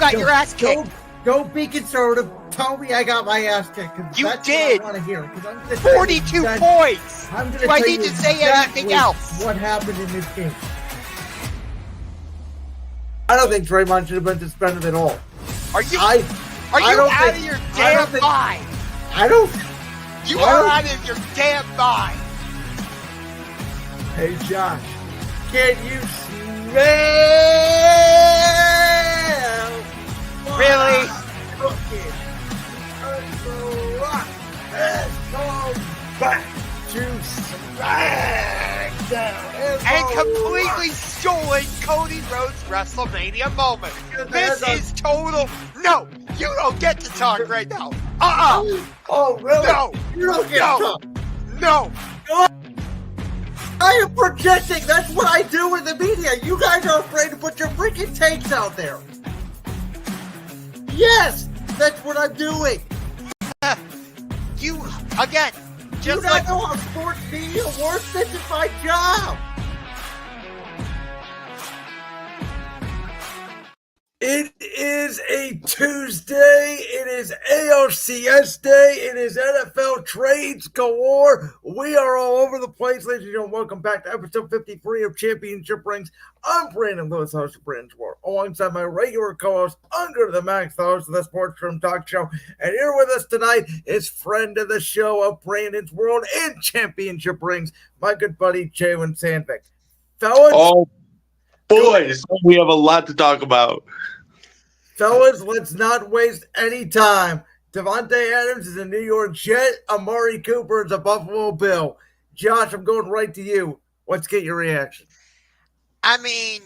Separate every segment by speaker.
Speaker 1: got your ass kicked.
Speaker 2: Don't be conservative. Tell me I got my ass kicked.
Speaker 1: You
Speaker 2: that's
Speaker 1: did.
Speaker 2: What I want to hear.
Speaker 1: 42 points. Do I need to say anything else?
Speaker 2: What happened in this game? I don't think Draymond should have been suspended at all.
Speaker 1: Are you out of your damn mind? You are out of your damn mind.
Speaker 2: Hey, Josh, can you smell?
Speaker 1: Really?
Speaker 2: Back to SmackDown
Speaker 1: and completely stolen Cody Rhodes' WrestleMania moment. This is total. No, you don't get to talk right now.
Speaker 2: Oh, really?
Speaker 1: No.
Speaker 2: You don't get to talk.
Speaker 1: No.
Speaker 2: I am projecting. That's what I do in the media. You guys are afraid to put your freaking takes out there. Yes, that's what I'm doing.
Speaker 1: You, again, just
Speaker 2: you
Speaker 1: like...
Speaker 2: know how sports media works? This is my job. It is a Tuesday. It is ALCS day. It is NFL trades galore. We are all over the place, ladies and gentlemen. Welcome back to episode 53 of Championship Rings. I'm Brandon Lewis, host of Brandon's War, alongside my regular co-host, Ungar the Max, the host of the Sports Room Talk Show. And here with us tonight is friend of the show of Brandon's World and Championship Rings, my good buddy, Jalen Sandvick. Fellas.
Speaker 3: Oh, boys, we have a lot to talk about.
Speaker 2: Fellas, let's not waste any time. Davante Adams is a New York Jet. Amari Cooper is a Buffalo Bill. Josh, I'm going right to you. Let's get your reaction.
Speaker 1: I mean,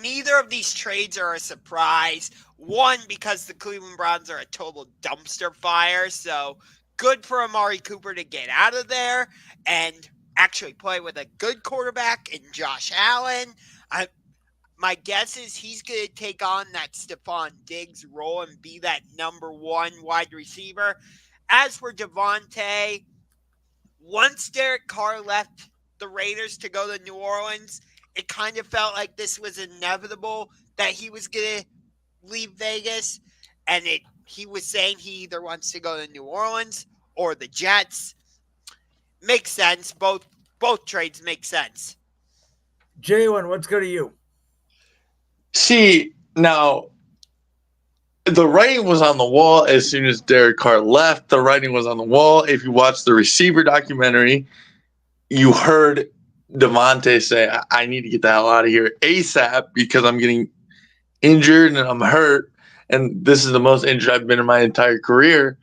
Speaker 1: neither of these trades are a surprise. One, because the Cleveland Browns are a total dumpster fire. So good for Amari Cooper to get out of there and actually play with a good quarterback in Josh Allen. My guess is he's going to take on that Stephon Diggs role and be that number one wide receiver. As for Davante, once Derek Carr left the Raiders to go to New Orleans, it kind of felt like this was inevitable that he was going to leave Vegas. And he was saying he either wants to go to New Orleans or the Jets. Makes sense. Both trades make sense.
Speaker 2: Jalen, let's go to you.
Speaker 3: See, now, the writing was on the wall as soon as Derek Carr left. The writing was on the wall. If you watch the receiver documentary, you heard Davante say, I need to get the hell out of here ASAP because I'm getting injured and I'm hurt. And this is the most injured I've been in my entire career.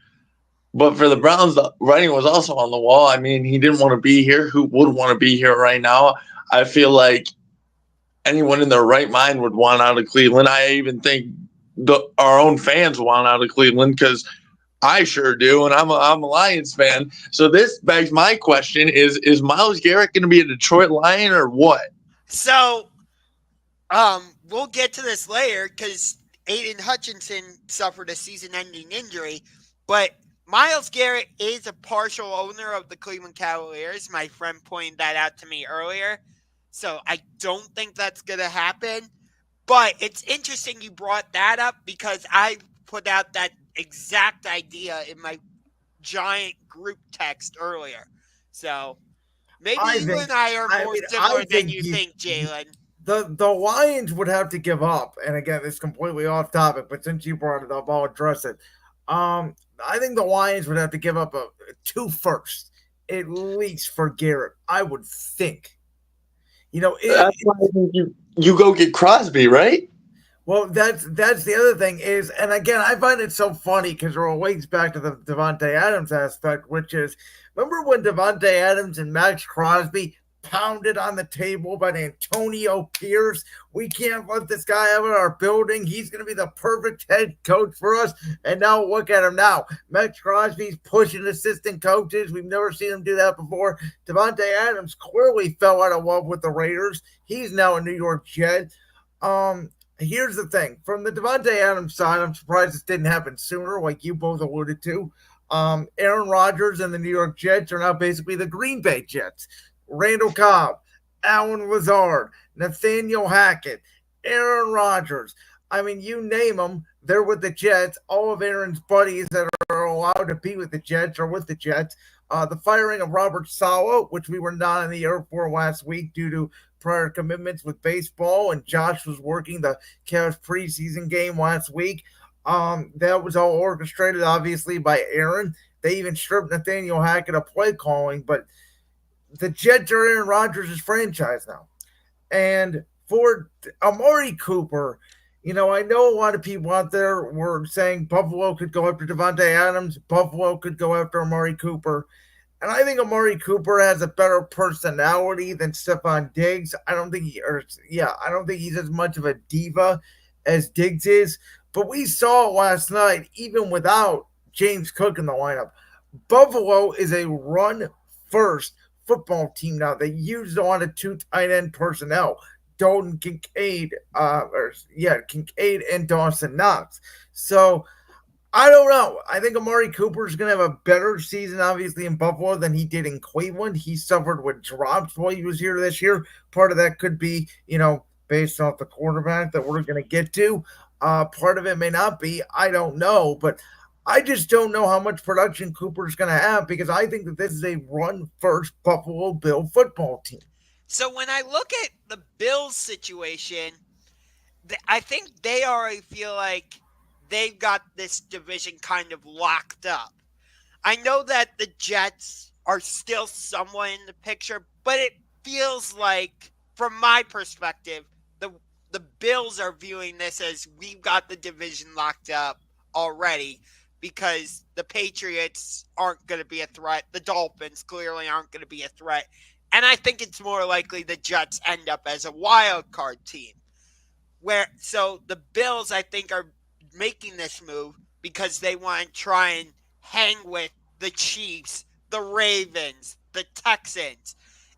Speaker 3: But for the Browns, the writing was also on the wall. I mean, he didn't want to be here. Who would want to be here right now? I feel like anyone in their right mind would want out of Cleveland. I even think our own fans want out of Cleveland because I sure do, and I'm a Lions fan. So this begs my question: Is Myles Garrett going to be a Detroit Lion or what?
Speaker 1: So, we'll get to this later because Aiden Hutchinson suffered a season-ending injury, but Myles Garrett is a partial owner of the Cleveland Cavaliers. My friend pointed that out to me earlier. So I don't think that's going to happen. But it's interesting you brought that up because I put out that exact idea in my giant group text earlier. So maybe you and I are more similar than you think, Jalen.
Speaker 2: The Lions would have to give up. And again, it's completely off topic, but since you brought it up, I'll address it. I think the Lions would have to give up 2 firsts, at least for Garrett, I would think. You know,
Speaker 3: that's why I think you go get Crosby, right?
Speaker 2: Well, that's the other thing is, and again, I find it so funny because it relates back to the Davante Adams aspect, which is, remember when Davante Adams and Max Crosby pounded on the table by Antonio Pierce? We can't let this guy out of our building. He's going to be the perfect head coach for us. And now look at him now. Max Crosby's pushing assistant coaches. We've never seen him do that before. Davante Adams clearly fell out of love with the Raiders. He's now a New York Jet. Here's the thing. From the Davante Adams side, I'm surprised this didn't happen sooner, like you both alluded to. Aaron Rodgers and the New York Jets are now basically the Green Bay Jets. Randall Cobb, Allen Lazard, Nathaniel Hackett, Aaron Rodgers. I mean, you name them, they're with the Jets. All of Aaron's buddies that are allowed to be with the Jets are with the Jets. The firing of Robert Sala, which we were not in the air for last week due to prior commitments with baseball, and Josh was working the Cavs preseason game last week. That was all orchestrated, obviously, by Aaron. They even stripped Nathaniel Hackett of play calling, but the Jets are Aaron Rodgers' franchise now. And for Amari Cooper, I know a lot of people out there were saying Buffalo could go after Davante Adams, Buffalo could go after Amari Cooper. And I think Amari Cooper has a better personality than Stephon Diggs. I don't think I don't think he's as much of a diva as Diggs is. But we saw last night, even without James Cook in the lineup, Buffalo is a run first football team now. They use a lot of two tight end personnel. Dalton Kincaid, Kincaid and Dawson Knox. So I don't know. I think Amari Cooper is going to have a better season, obviously, in Buffalo than he did in Cleveland. He suffered with drops while he was here this year. Part of that could be, based off the quarterback that we're going to get to. Part of it may not be. I don't know. But I just don't know how much production Cooper's going to have because I think that this is a run-first Buffalo Bill football team.
Speaker 1: So when I look at the Bills situation, I think I feel like they've got this division kind of locked up. I know that the Jets are still somewhat in the picture, but it feels like, from my perspective, the Bills are viewing this as we've got the division locked up already because the Patriots aren't going to be a threat. The Dolphins clearly aren't going to be a threat. And I think it's more likely the Jets end up as a wild card team. So the Bills, I think, are making this move because they want to try and hang with the Chiefs, the Ravens, the Texans.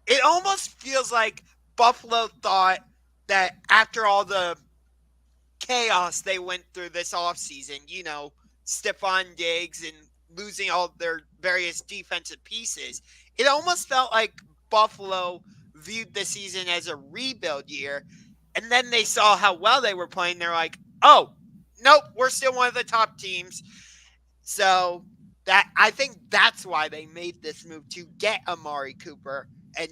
Speaker 1: It almost feels like Buffalo thought that after all the chaos they went through this offseason, Stephon Diggs and losing all their various defensive pieces, it almost felt like Buffalo viewed the season as a rebuild year. And then they saw how well they were playing. They're like, oh, nope, we're still one of the top teams. So I think that's why they made this move, to get Amari Cooper. And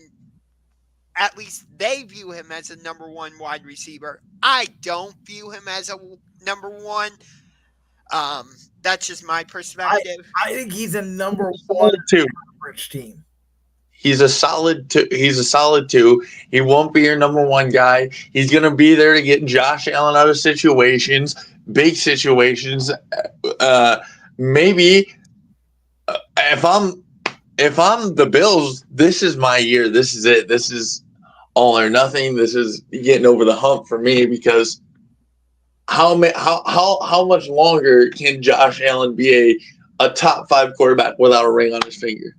Speaker 1: at least they view him as a number one wide receiver. I don't view him as a number one. That's just my perspective.
Speaker 2: I think he's a number one average team.
Speaker 3: He's a solid two. He won't be your number one guy. He's going to be there to get Josh Allen out of situations, big situations. Maybe if I'm the Bills, this is my year. This is it. This is all or nothing. This is getting over the hump for me because how much longer can Josh Allen be a top 5 quarterback without a ring on his finger?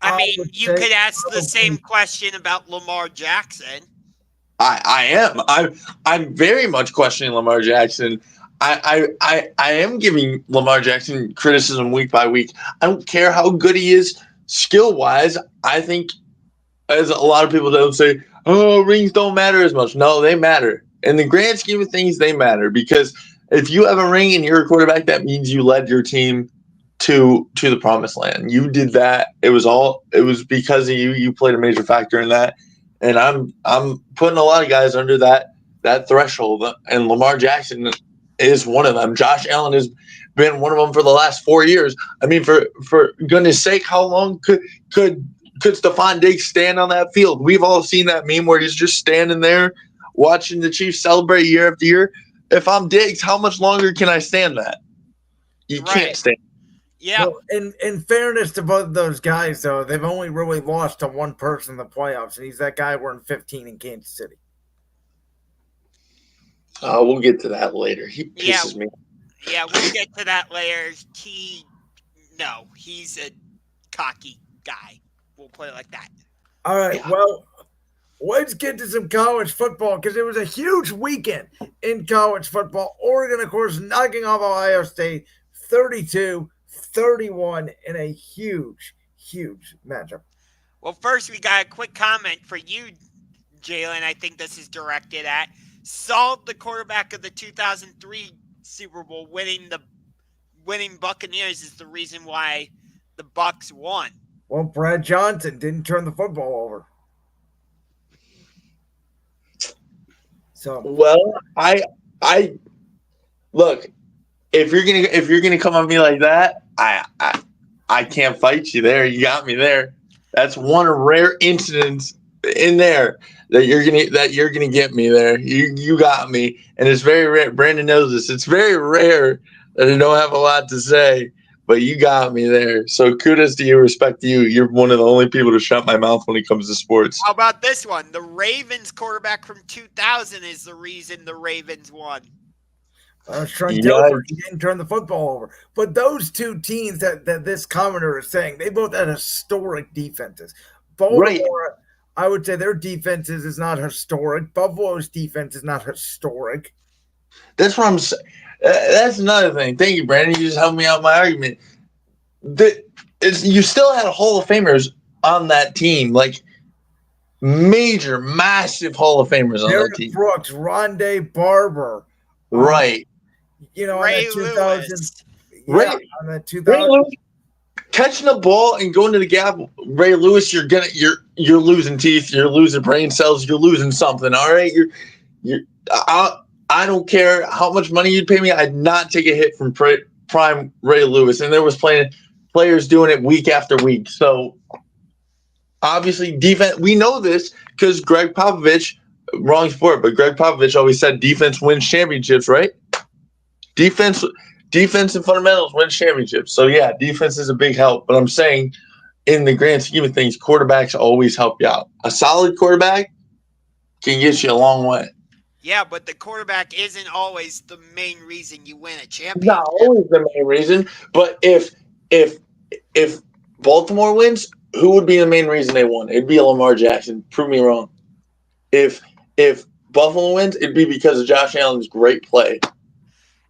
Speaker 1: I mean, you could ask the same question about Lamar Jackson.
Speaker 3: I am. I'm very much questioning Lamar Jackson. I am giving Lamar Jackson criticism week by week. I don't care how good he is skill wise. I think, as a lot of people don't say, oh, rings don't matter as much. No, they matter. In the grand scheme of things, they matter because if you have a ring and you're a quarterback, that means you led your team to the promised land. You did that. It was because of you. You played a major factor in that. And I'm putting a lot of guys under that threshold. And Lamar Jackson is one of them. Josh Allen has been one of them for the last 4 years. I mean, for goodness sake, how long could Stephon Diggs stand on that field? We've all seen that meme where he's just standing there watching the Chiefs celebrate year after year. If I'm Diggs, how much longer can I stand that? You can't stand.
Speaker 1: Yeah.
Speaker 2: Well, in fairness to both of those guys, though, they've only really lost to one person in the playoffs, and he's that guy wearing 15 in Kansas City.
Speaker 3: We'll get to that later. He pisses me.
Speaker 1: Yeah, we'll get to that later. He's a cocky guy. We'll put it like that.
Speaker 2: All right, well, let's get to some college football because it was a huge weekend in college football. Oregon, of course, knocking off Ohio State 32-31 in a huge, huge matchup.
Speaker 1: Well, first we got a quick comment for you, Jalen, I think this is directed at. Salt, the quarterback of the 2003 Super Bowl, winning Buccaneers, is the reason why the Bucs won.
Speaker 2: Well, Brad Johnson didn't turn the football over. So
Speaker 3: well, I look, if you're gonna come on me like that, I can't fight you there. You got me there. That's one rare incident in there that you're gonna get me there. You got me, and it's very rare. Brandon knows this. It's very rare that I don't have a lot to say, but you got me there. So kudos to you, respect to you. You're one of the only people to shut my mouth when it comes to sports.
Speaker 1: How about this one? The Ravens quarterback from 2000 is the reason the Ravens won.
Speaker 2: Trent Dilfer, he didn't turn the football over. But those two teams that this commenter is saying, they both had historic defenses. Baltimore, right. I would say their defenses is not historic. Buffalo's defense is not historic.
Speaker 3: That's what I'm saying. That's another thing. Thank you, Brandon. You just helped me out my argument. You still had Hall of Famers on that team, like major, massive Hall of Famers on that team.
Speaker 2: Brooks, Rondé Barber.
Speaker 3: Right.
Speaker 1: You know, Ray Lewis.
Speaker 2: Right. On that 2000.
Speaker 3: Catching the ball and going to the gap, Ray Lewis, you're losing teeth, you're losing brain cells, you're losing something. All right, I don't care how much money you'd pay me. I'd not take a hit from prime Ray Lewis, and there was players doing it week after week. So obviously, defense. We know this because Greg Popovich. Wrong sport, but Greg Popovich always said defense wins championships, right? Defense and fundamentals wins championships. So, yeah, defense is a big help. But I'm saying in the grand scheme of things, quarterbacks always help you out. A solid quarterback can get you a long way.
Speaker 1: Yeah, but the quarterback isn't always the main reason you win a championship.
Speaker 3: Not always the main reason, but if Baltimore wins, who would be the main reason they won? It'd be Lamar Jackson. Prove me wrong. If Buffalo wins, it'd be because of Josh Allen's great play.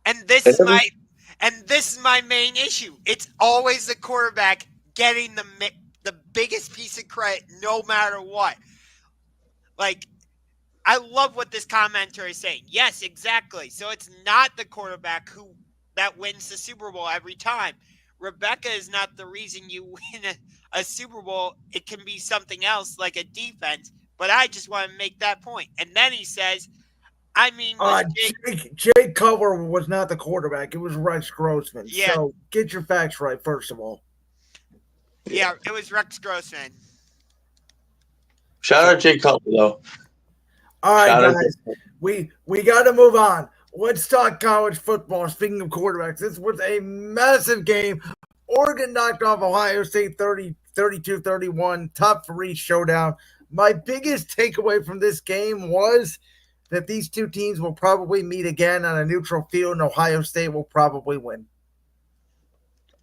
Speaker 1: And this is my main issue. It's always the quarterback getting the biggest piece of credit, no matter what. Like, I love what this commenter is saying. Yes, exactly. So it's not the quarterback that wins the Super Bowl every time. Rebecca is not the reason you win a Super Bowl. It can be something else, like a defense. But I just want to make that point. And then he says,
Speaker 2: Jay Cutler was not the quarterback. It was Rex Grossman. Yeah. So get your facts right, first of all.
Speaker 1: Yeah, it was Rex Grossman.
Speaker 3: Shout out Jay Cutler, though.
Speaker 2: All right, guys. We got to move on. Let's talk college football. Speaking of quarterbacks, this was a massive game. Oregon knocked off Ohio State 32-31, top 3 showdown. My biggest takeaway from this game was that these two teams will probably meet again on a neutral field, and Ohio State will probably win.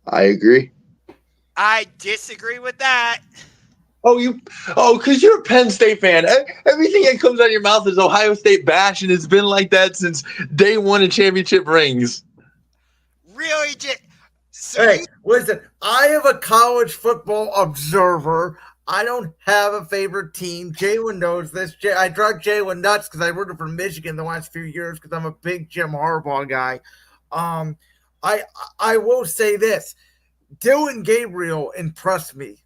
Speaker 3: I agree.
Speaker 1: I disagree with that.
Speaker 3: Because you're a Penn State fan. Everything that comes out of your mouth is Ohio State bash, and it's been like that since day one of championship rings.
Speaker 1: Really?
Speaker 2: Listen, I am a college football observer. I don't have a favorite team. Jalen knows this. I drug Jalen nuts because I rooted for Michigan the last few years because I'm a big Jim Harbaugh guy. I will say this. Dylan Gabriel impressed me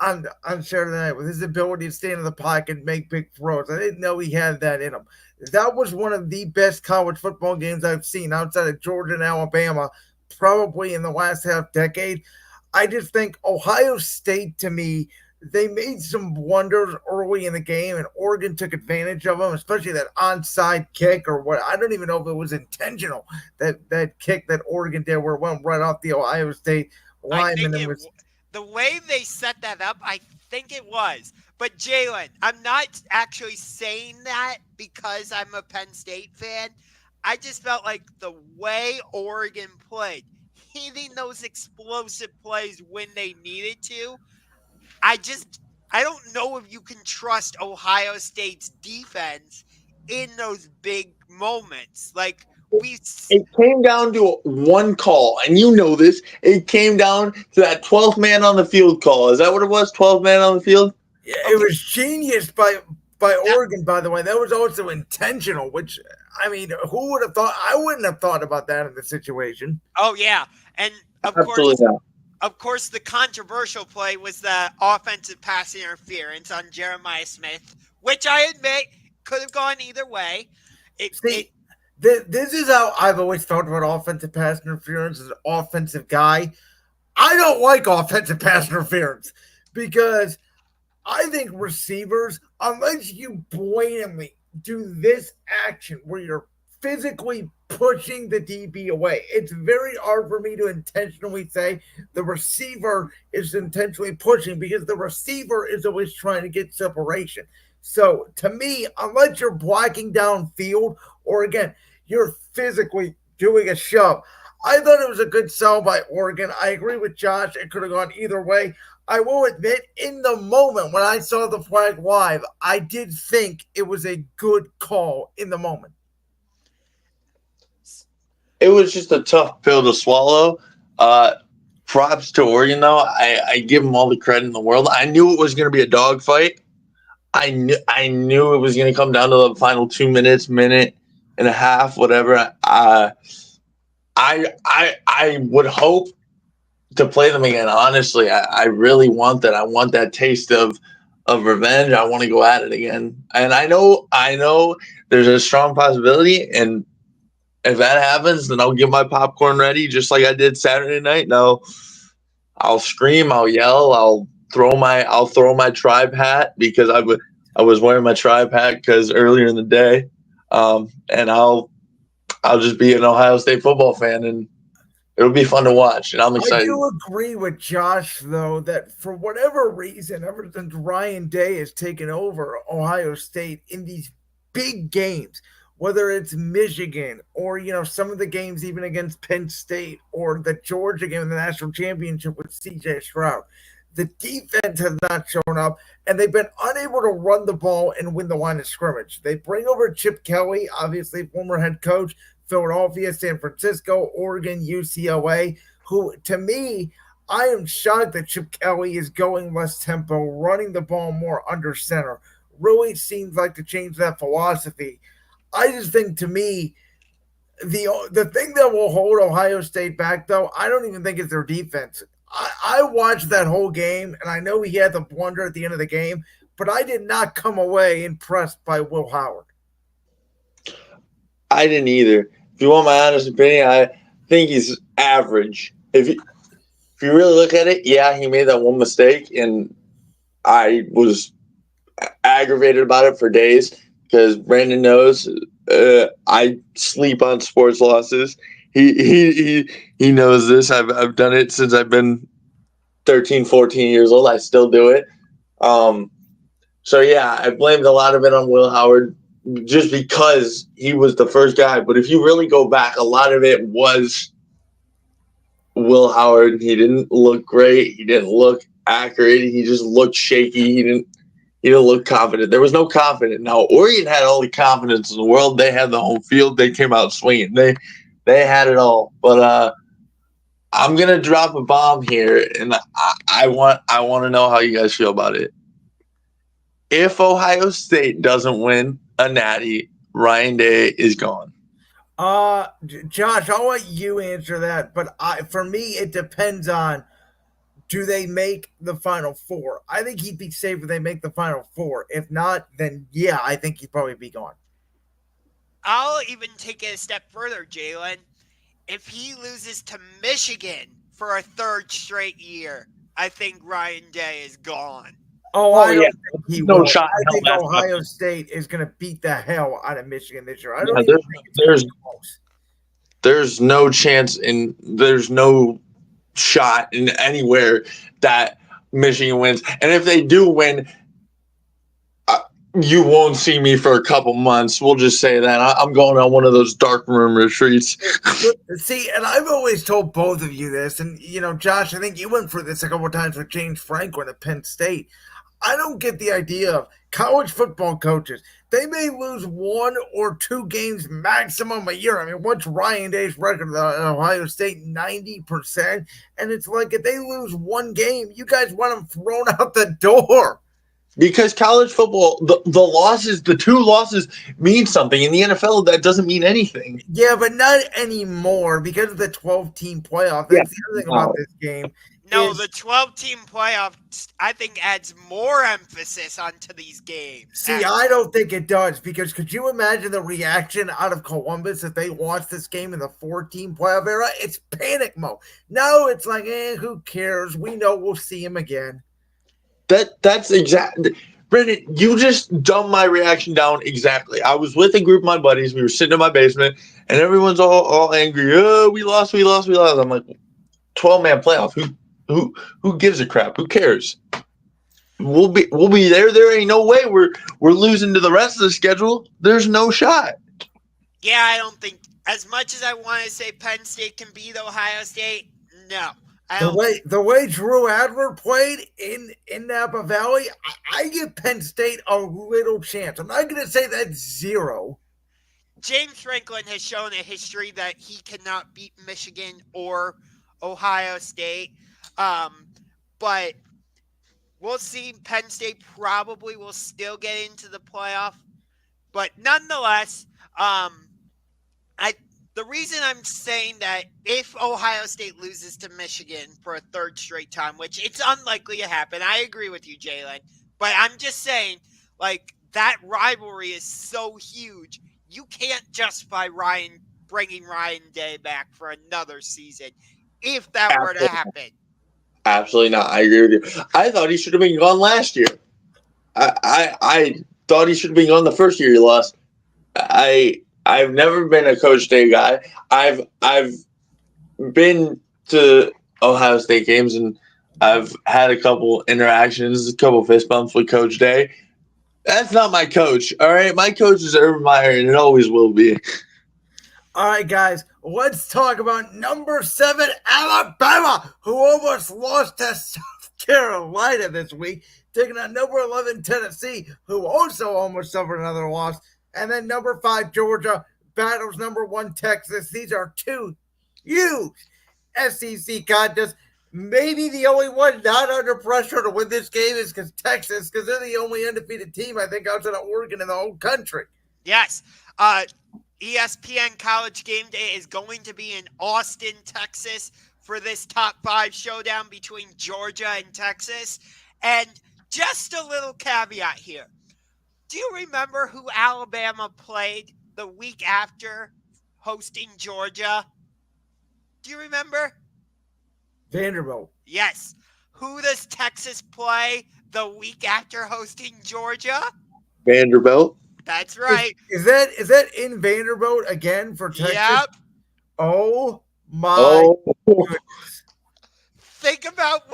Speaker 2: on Saturday night with his ability to stand in the pocket and make big throws. I didn't know he had that in him. That was one of the best college football games I've seen outside of Georgia and Alabama, probably in the last half decade. I just think Ohio State, to me, they made some wonders early in the game, and Oregon took advantage of them, especially that onside kick or what. I don't even know if it was intentional, that kick that Oregon did where it went right off the Ohio State lineman.
Speaker 1: The way they set that up, I think it was. But, Jalen, I'm not actually saying that because I'm a Penn State fan. I just felt like the way Oregon played, hitting those explosive plays when they needed to, I don't know if you can trust Ohio State's defense in those big moments. Like, it
Speaker 3: came down to one call, and you know this. It came down to that 12th man on the field call. Is that what it was? 12th man on the field?
Speaker 2: Yeah, it was genius by by Oregon, by the way. That was also intentional, which, I mean, who would have thought? I wouldn't have thought about that in the situation.
Speaker 1: Oh yeah, and
Speaker 3: Absolutely not.
Speaker 1: of course, the controversial play was the offensive pass interference on Jeremiah Smith, which I admit could have gone either way.
Speaker 2: This is how I've always felt about offensive pass interference as an offensive guy. I don't like offensive pass interference because I think receivers, unless you blatantly do this action where you're physically pushing the DB away, it's very hard for me to intentionally say the receiver is intentionally pushing because the receiver is always trying to get separation. So to me, unless you're blocking downfield or again, you're physically doing a shove. I thought it was a good sell by Oregon. I agree with Josh. It could have gone either way. I will admit, in the moment when I saw the flag live, I did think it was a good call in the moment.
Speaker 3: It was just a tough pill to swallow. Props to Oregon, though. I give them all the credit in the world. I knew it was going to be a dogfight. I knew it was going to come down to the final 2 minutes, minute and a half, whatever. I would hope to play them again. Honestly, I really want that. I want that taste of revenge. I want to go at it again. And I know there's a strong possibility. And if that happens, then I'll get my popcorn ready, just like I did Saturday night. No, I'll scream, I'll yell, I'll throw my tribe hat because I was wearing my tribe hat because earlier in the day, and I'll just be an Ohio State football fan, and it'll be fun to watch. And I'm excited.
Speaker 2: I do agree with Josh, though, that for whatever reason, ever since Ryan Day has taken over Ohio State in these big games, whether it's Michigan or, some of the games even against Penn State or the Georgia game in the national championship with C.J. Stroud, the defense has not shown up, and they've been unable to run the ball and win the line of scrimmage. They bring over Chip Kelly, obviously former head coach, Philadelphia, San Francisco, Oregon, UCLA, who, to me, I am shocked that Chip Kelly is going less tempo, running the ball more under center. Really seems like to change that philosophy. I just think, to me, the thing that will hold Ohio State back, though, I don't even think it's their defense. I watched that whole game, and I know he had the blunder at the end of the game, but I did not come away impressed by Will Howard.
Speaker 3: I didn't either. If you want my honest opinion, I think he's average. If you really look at it, yeah, he made that one mistake, and I was aggravated about it for days because Brandon knows I sleep on sports losses. He knows this. I've done it since I've been 13, 14 years old. I still do it. So, yeah, I blamed a lot of it on Will Howard just because he was the first guy. But if you really go back, a lot of it was Will Howard. He didn't look great. He didn't look accurate. He just looked shaky. He didn't look confident. There was no confidence. Now, Oregon had all the confidence in the world. They had the home field. They came out swinging. They had it all. But I'm gonna drop a bomb here, and I want to know how you guys feel about it. If Ohio State doesn't win a natty, Ryan Day is gone.
Speaker 2: Josh, I'll let you answer that. But for me, it depends on, do they make the Final Four? I think he'd be safe if they make the Final Four. If not, then yeah, I think he'd probably be gone.
Speaker 1: I'll even take it a step further, Jalen. If he loses to Michigan for a third straight year, I think Ryan Day is gone.
Speaker 2: I don't think he will.
Speaker 3: Shot
Speaker 2: I think Ohio State is going to beat the hell out of Michigan this year. I don't
Speaker 3: even
Speaker 2: think it's close.
Speaker 3: There's no chance, and there's no shot in anywhere that Michigan wins. And if they do win, you won't see me for a couple months. We'll just say that. I'm going on one of those dark room retreats.
Speaker 2: See, and I've always told both of you this, and, Josh, I think you went through this a couple of times with James Franklin at Penn State. I don't get the idea of college football coaches. They may lose 1 or 2 games maximum a year. I mean, what's Ryan Day's record at Ohio State? 90%. And it's like if they lose 1 game, you guys want them thrown out the door.
Speaker 3: Because college football, the losses, the 2 losses mean something. In the NFL, that doesn't mean anything.
Speaker 2: Yeah, but not anymore because of the 12-team playoff. That's the other thing about this game.
Speaker 1: No, the 12-team playoff, I think, adds more emphasis onto these games.
Speaker 2: See, I don't think it does, because could you imagine the reaction out of Columbus if they watched this game in the 4-team playoff era? It's panic mode. Now it's like, who cares? We know we'll see him again.
Speaker 3: That's exactly. Brendan, you just dumbed my reaction down exactly. I was with a group of my buddies. We were sitting in my basement, and everyone's all angry. Oh, we lost. I'm like, 12-man playoff. Who gives a crap? Who cares? We'll be there. There ain't no way we're losing to the rest of the schedule. There's no shot.
Speaker 1: Yeah, I don't think, as much as I want to say Penn State can beat Ohio State, no.
Speaker 2: The way Drew Adler played in Napa Valley, I give Penn State a little chance. I'm not going to say that's 0.
Speaker 1: James Franklin has shown a history that he cannot beat Michigan or Ohio State. But we'll see. Penn State probably will still get into the playoff. But nonetheless, the reason I'm saying that if Ohio State loses to Michigan for a third straight time, which it's unlikely to happen, I agree with you, Jalen. But I'm just saying, like, that rivalry is so huge. You can't justify bringing Ryan Day back for another season if that were to happen.
Speaker 3: Absolutely not. I agree with you. I thought he should have been gone last year. I thought he should have been gone the first year he lost. I've never been a Coach Day guy. I've been to Ohio State games, and I've had a couple interactions, a couple fist bumps with Coach Day. That's not my coach, all right? My coach is Urban Meyer, and it always will be.
Speaker 2: All right, guys, let's talk about number 7, Alabama, who almost lost to South Carolina this week, taking on number 11, Tennessee, who also almost suffered another loss. And then number 5, Georgia, battles number 1, Texas. These are 2 huge SEC contests. Maybe the only one not under pressure to win this game is Texas, because they're the only undefeated team, I think, outside of Oregon in the whole country.
Speaker 1: Yes. ESPN College Game Day is going to be in Austin, Texas for this top 5 showdown between Georgia and Texas. And just a little caveat here. Do you remember who Alabama played the week after hosting Georgia? Do you remember?
Speaker 2: Vanderbilt.
Speaker 1: Yes. Who does Texas play the week after hosting Georgia?
Speaker 3: Vanderbilt.
Speaker 1: That's right.
Speaker 2: Is that in Vanderbilt again for Texas?
Speaker 1: Yep.
Speaker 2: Oh my goodness.
Speaker 1: Think about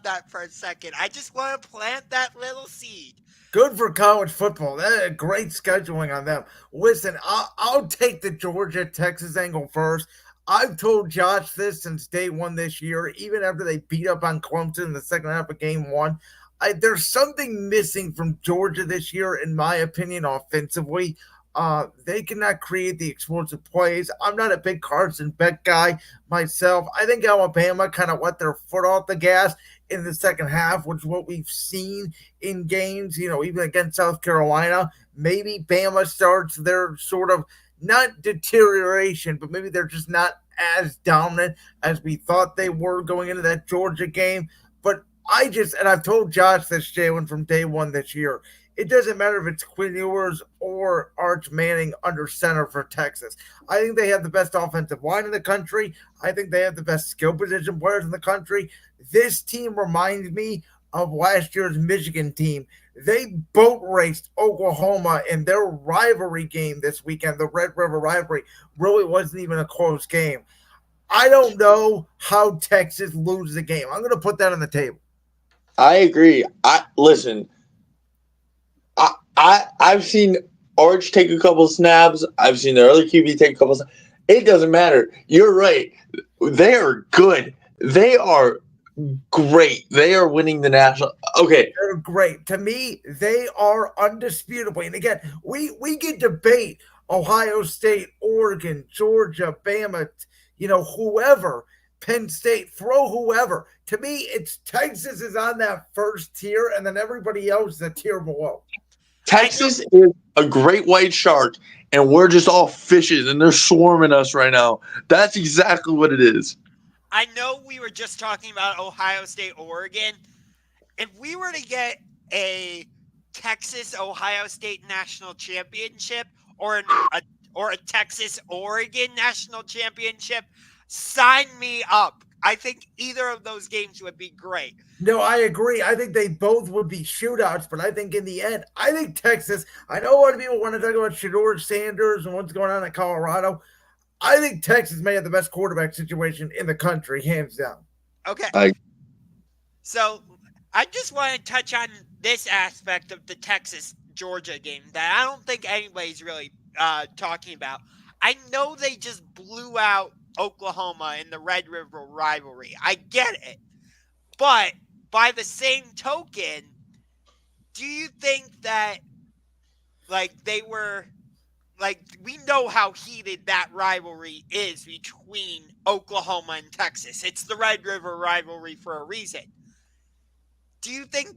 Speaker 1: that for a second. I just want to plant that little seed.
Speaker 2: Good for college football. That's a great scheduling on them. Listen, I'll take the Georgia-Texas angle first. I've told Josh this since day 1 this year, even after they beat up on Clemson in the second half of game 1. There's something missing from Georgia this year, in my opinion, offensively. They cannot create the explosive plays. I'm not a big Carson Beck guy myself. I think Alabama kind of let their foot off the gas in the second half, which is what we've seen in games, even against South Carolina. Maybe Bama starts their sort of, not deterioration, but maybe they're just not as dominant as we thought they were going into that Georgia game. But and I've told Josh this, Jalen, from day 1 this year, it doesn't matter if it's Quinn Ewers or Arch Manning under center for Texas. I think they have the best offensive line in the country. I think they have the best skill position players in the country. This team reminds me of last year's Michigan team. They boat raced Oklahoma in their rivalry game this weekend. The Red River rivalry really wasn't even a close game. I don't know how Texas loses a game. I'm going to put that on the table.
Speaker 3: I agree. I've seen Arch take a couple snaps. I've seen the other QB take a couple snaps. It doesn't matter. You're right. They are good. They are great. They are winning the national. Okay.
Speaker 2: They're great. To me, they are undisputably. And again, we can debate Ohio State, Oregon, Georgia, Bama, whoever. Penn State, throw whoever. To me, it's Texas is on that first tier, and then everybody else is a tier below.
Speaker 3: Texas is a great white shark, and we're just all fishes, and they're swarming us right now. That's exactly what it is.
Speaker 1: I know we were just talking about Ohio State, Oregon. If we were to get a Texas-Ohio State national championship or a Texas-Oregon national championship, sign me up. I think either of those games would be great.
Speaker 2: No, I agree. I think they both would be shootouts, but I think in the end, I think Texas. I know a lot of people want to talk about Shedeur Sanders and what's going on in Colorado. I think Texas may have the best quarterback situation in the country, hands down.
Speaker 1: Okay. So I just want to touch on this aspect of the Texas-Georgia game that I don't think anybody's really talking about. I know they just blew out Oklahoma in the Red River rivalry. I get it. But by the same token, do you think that, we know how heated that rivalry is between Oklahoma and Texas. It's the Red River rivalry for a reason. Do you think,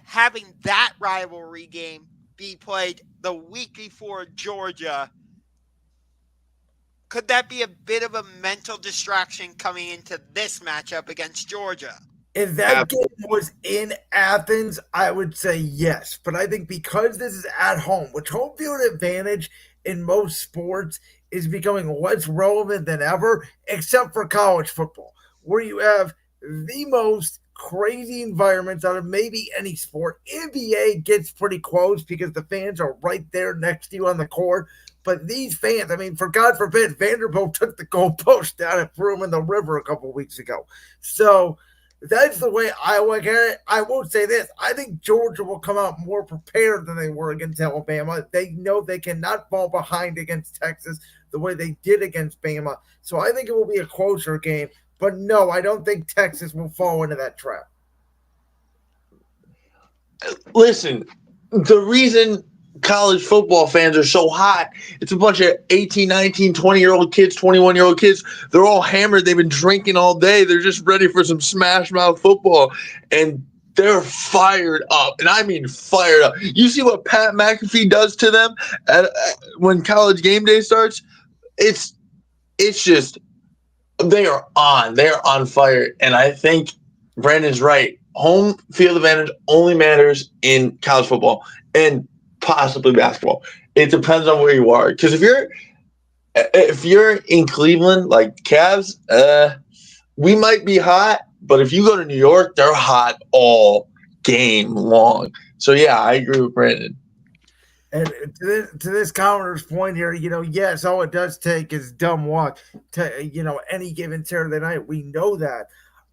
Speaker 1: having that rivalry game be played the week before Georgia, could that be a bit of a mental distraction coming into this matchup against Georgia?
Speaker 2: If that game was in Athens, I would say yes. But I think because this is at home, which home field advantage in most sports is becoming less relevant than ever, except for college football, where you have the most crazy environments out of maybe any sport. NBA gets pretty close because the fans are right there next to you on the court. But these fans, for God forbid, Vanderbilt took the goalpost down and threw them in the river a couple weeks ago. So that's the way I look at it. I will say this. I think Georgia will come out more prepared than they were against Alabama. They know they cannot fall behind against Texas the way they did against Bama. So I think it will be a closer game. But no, I don't think Texas will fall into that trap.
Speaker 3: Listen, the reason college football fans are so hot, it's a bunch of 18, 19, 20-year-old kids, 21-year-old kids. They're all hammered. They've been drinking all day. They're just ready for some smash mouth football. And they're fired up. And I mean fired up. You see what Pat McAfee does to them when college game day starts? It's just they are on. They are on fire. And I think Brandon's right. Home field advantage only matters in college football and possibly basketball. It depends on where you are. Because if you're in Cleveland, like Cavs, we might be hot. But if you go to New York, they're hot all game long. So yeah, I agree with Brandon.
Speaker 2: And to this commenter's point here, yes, all it does take is dumb luck to, any given Saturday night. We know that.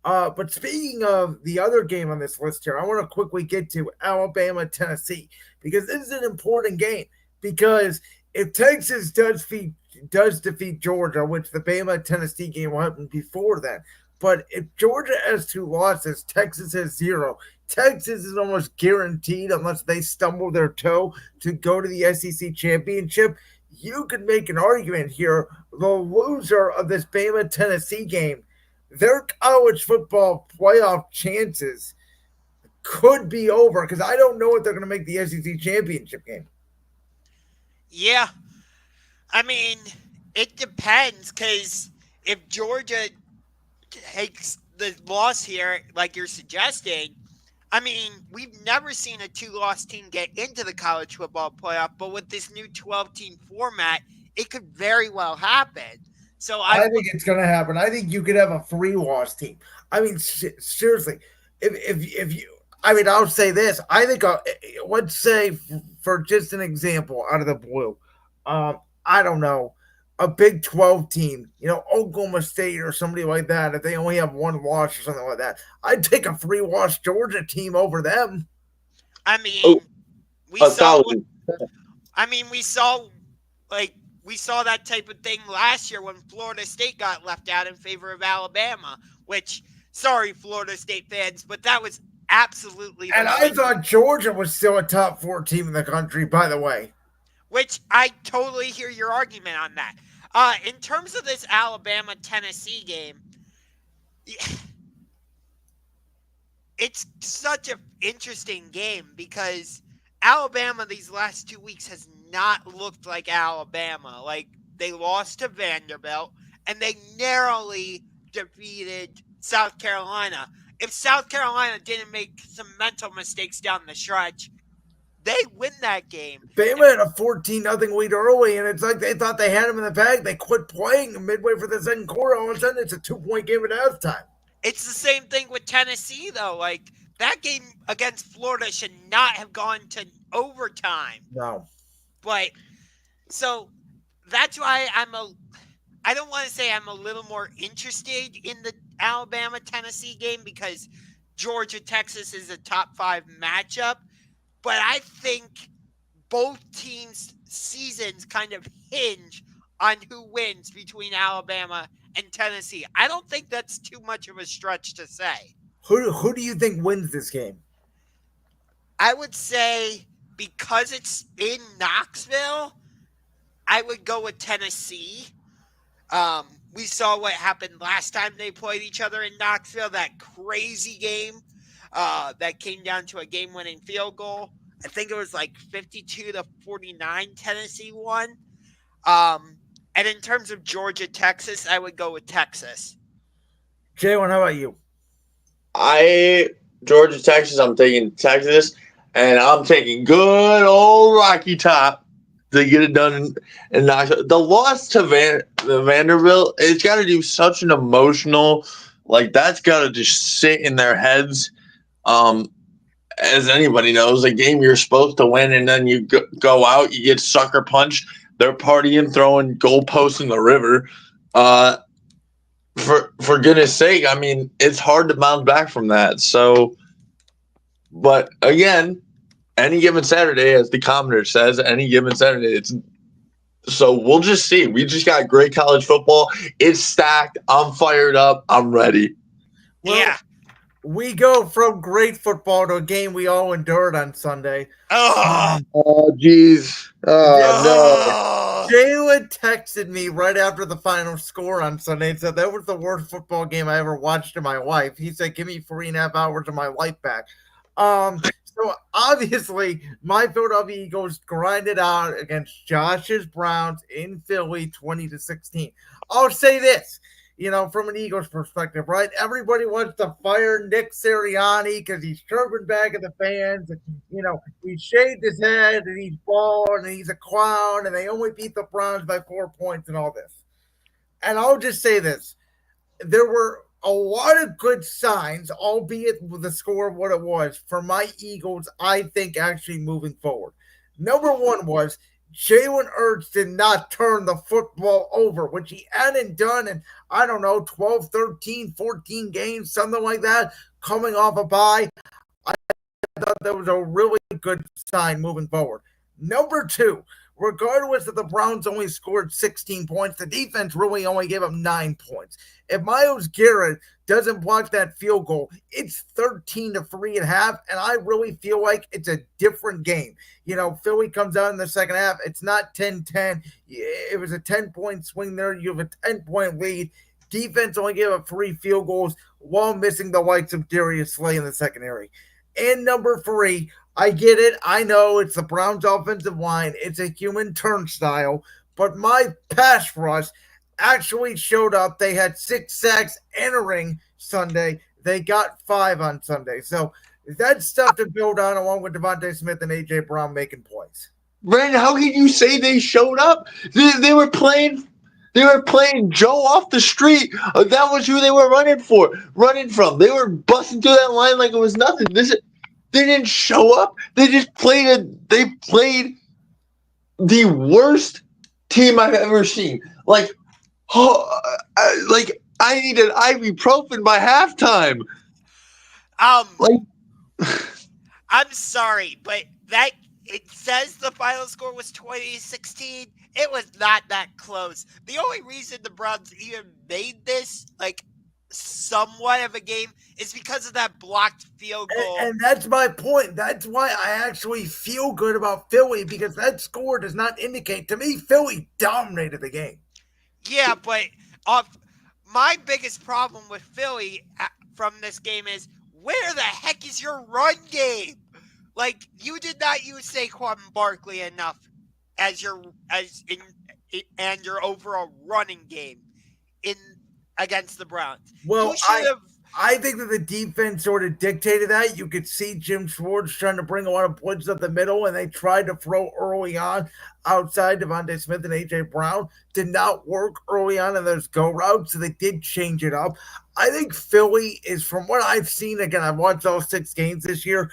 Speaker 2: But speaking of the other game on this list here, I want to quickly get to Alabama, Tennessee, because this is an important game. Because if Texas does defeat Georgia, which the Bama Tennessee game will happen before that, but if Georgia has 2 losses, Texas has 0. Texas is almost guaranteed, unless they stumble their toe, to go to the SEC championship. You could make an argument here. The loser of this Bama-Tennessee game, their college football playoff chances could be over because I don't know if they're going to make the SEC championship game.
Speaker 1: Yeah. It depends because if Georgia takes the loss here, like you're suggesting, we've never seen a 2-loss team get into the college football playoff, but with this new 12-team format, it could very well happen. So I
Speaker 2: think it's going to happen. I think you could have a 3-loss team. Seriously, if you, I'll say this. I think, let's say, for just an example, out of the blue, I don't know, a Big 12 team, Oklahoma State or somebody like that, if they only have 1 loss or something like that, I'd take a 3-loss Georgia team over them.
Speaker 1: We saw that type of thing last year when Florida State got left out in favor of Alabama, which, sorry, Florida State fans, but that was absolutely.
Speaker 2: And I thought Georgia was still a top 4 team in the country, by the way.
Speaker 1: Which I totally hear your argument on that. In terms of this Alabama-Tennessee game, It's such an interesting game because Alabama these last 2 weeks has not looked like Alabama. Like they lost to Vanderbilt and they narrowly defeated South Carolina. If South Carolina didn't make some mental mistakes down the stretch, they win that game.
Speaker 2: Bama had a 14-0 lead early, and it's like they thought they had him in the bag. They quit playing midway for the second quarter. All of a sudden, it's a 2-point game at halftime.
Speaker 1: It's the same thing with Tennessee, though. Like that game against Florida should not have gone to overtime.
Speaker 2: No.
Speaker 1: But so that's why I don't want to say I'm a little more interested in the Alabama Tennessee game because Georgia Texas is a top 5 matchup, but I think both teams' seasons kind of hinge on who wins between Alabama and Tennessee. I don't think that's too much of a stretch to say.
Speaker 2: Who do you think wins this game?
Speaker 1: I would say because it's in Knoxville, I would go with Tennessee. We saw what happened last time they played each other in Knoxville, that crazy game that came down to a game-winning field goal. I think it was like 52-49 Tennessee won. And in terms of Georgia, Texas, I would go with Texas.
Speaker 2: Jalen, how about you?
Speaker 3: Georgia, Texas, I'm taking Texas, and I'm taking good old Rocky Top to get it done in Knoxville. The loss to Vanderbilt, it's got to do such an emotional, like that's got to just sit in their heads. As anybody knows, a game you're supposed to win, and then you go out, you get sucker punched. They're partying, throwing goalposts in the river. For goodness sake, I mean, it's hard to bounce back from that. So, but again, any given Saturday, as the commenter says, any given Saturday, so we'll just see. We just got great college football. It's stacked. I'm fired up. I'm ready.
Speaker 2: Well,
Speaker 1: yeah.
Speaker 2: We go from great football to a game we all endured on Sunday.
Speaker 1: Oh,
Speaker 3: jeez. Oh,
Speaker 2: no. Jalen texted me right after the final score on Sunday and said that was the worst football game I ever watched in my life. He said, give me 3.5 hours of my life back. So obviously, my Philadelphia Eagles grinded out against Josh's Browns in Philly 20-16. I'll say this. From an Eagles perspective, right? Everybody wants to fire Nick Sirianni because he's chirping back at the fans. And, he shaved his head and he's bald and he's a clown and they only beat the Browns by 4 points and all this. And I'll just say this. There were a lot of good signs, albeit with the score of what it was, for my Eagles, I think, actually moving forward. Number one was Jalen Hurts did not turn the football over, which he hadn't done in, 12, 13, 14 games, something like that, coming off a bye. I thought that was a really good sign moving forward. Number two, regardless that the Browns only scored 16 points, the defense really only gave up 9 points. If Myles Garrett doesn't block that field goal, it's 13-3 at half, and I really feel like it's a different game. Philly comes out in the second half. It's not 10-10. It was a 10-point swing there. You have a 10-point lead. Defense only gave up 3 field goals while missing the likes of Darius Slay in the secondary. And number 3, I get it. I know it's the Browns' offensive line. It's a human turnstile. But my pass rush actually showed up. They had 6 sacks entering Sunday. They got 5 on Sunday. So that's stuff to build on along with Davante Smith and A.J. Brown making plays.
Speaker 3: Brandon, how can you say they showed up? They were playing Joe off the street. That was who they were running from. They were busting through that line like it was nothing. They didn't show up. They just played the worst team I've ever seen. I needed ibuprofen by halftime.
Speaker 1: I'm sorry, but it says the final score was 20-16. It was not that close. The only reason the Browns even made this somewhat of a game is because of that blocked field goal.
Speaker 2: And that's my point. That's why I actually feel good about Philly, because that score does not indicate to me Philly dominated the game.
Speaker 1: Yeah, but my biggest problem with Philly from this game is, where the heck is your run game? Like, you did not use Saquon Barkley enough and your overall running game in against the Browns.
Speaker 2: Well,
Speaker 1: You should have.
Speaker 2: I think that the defense sort of dictated that. You could see Jim Schwartz trying to bring a lot of blitz up the middle, and they tried to throw early on outside Davante Smith and A.J. Brown. Did not work early on in those go routes, so they did change it up. I think Philly is, from what I've seen, again, I've watched all 6 games this year,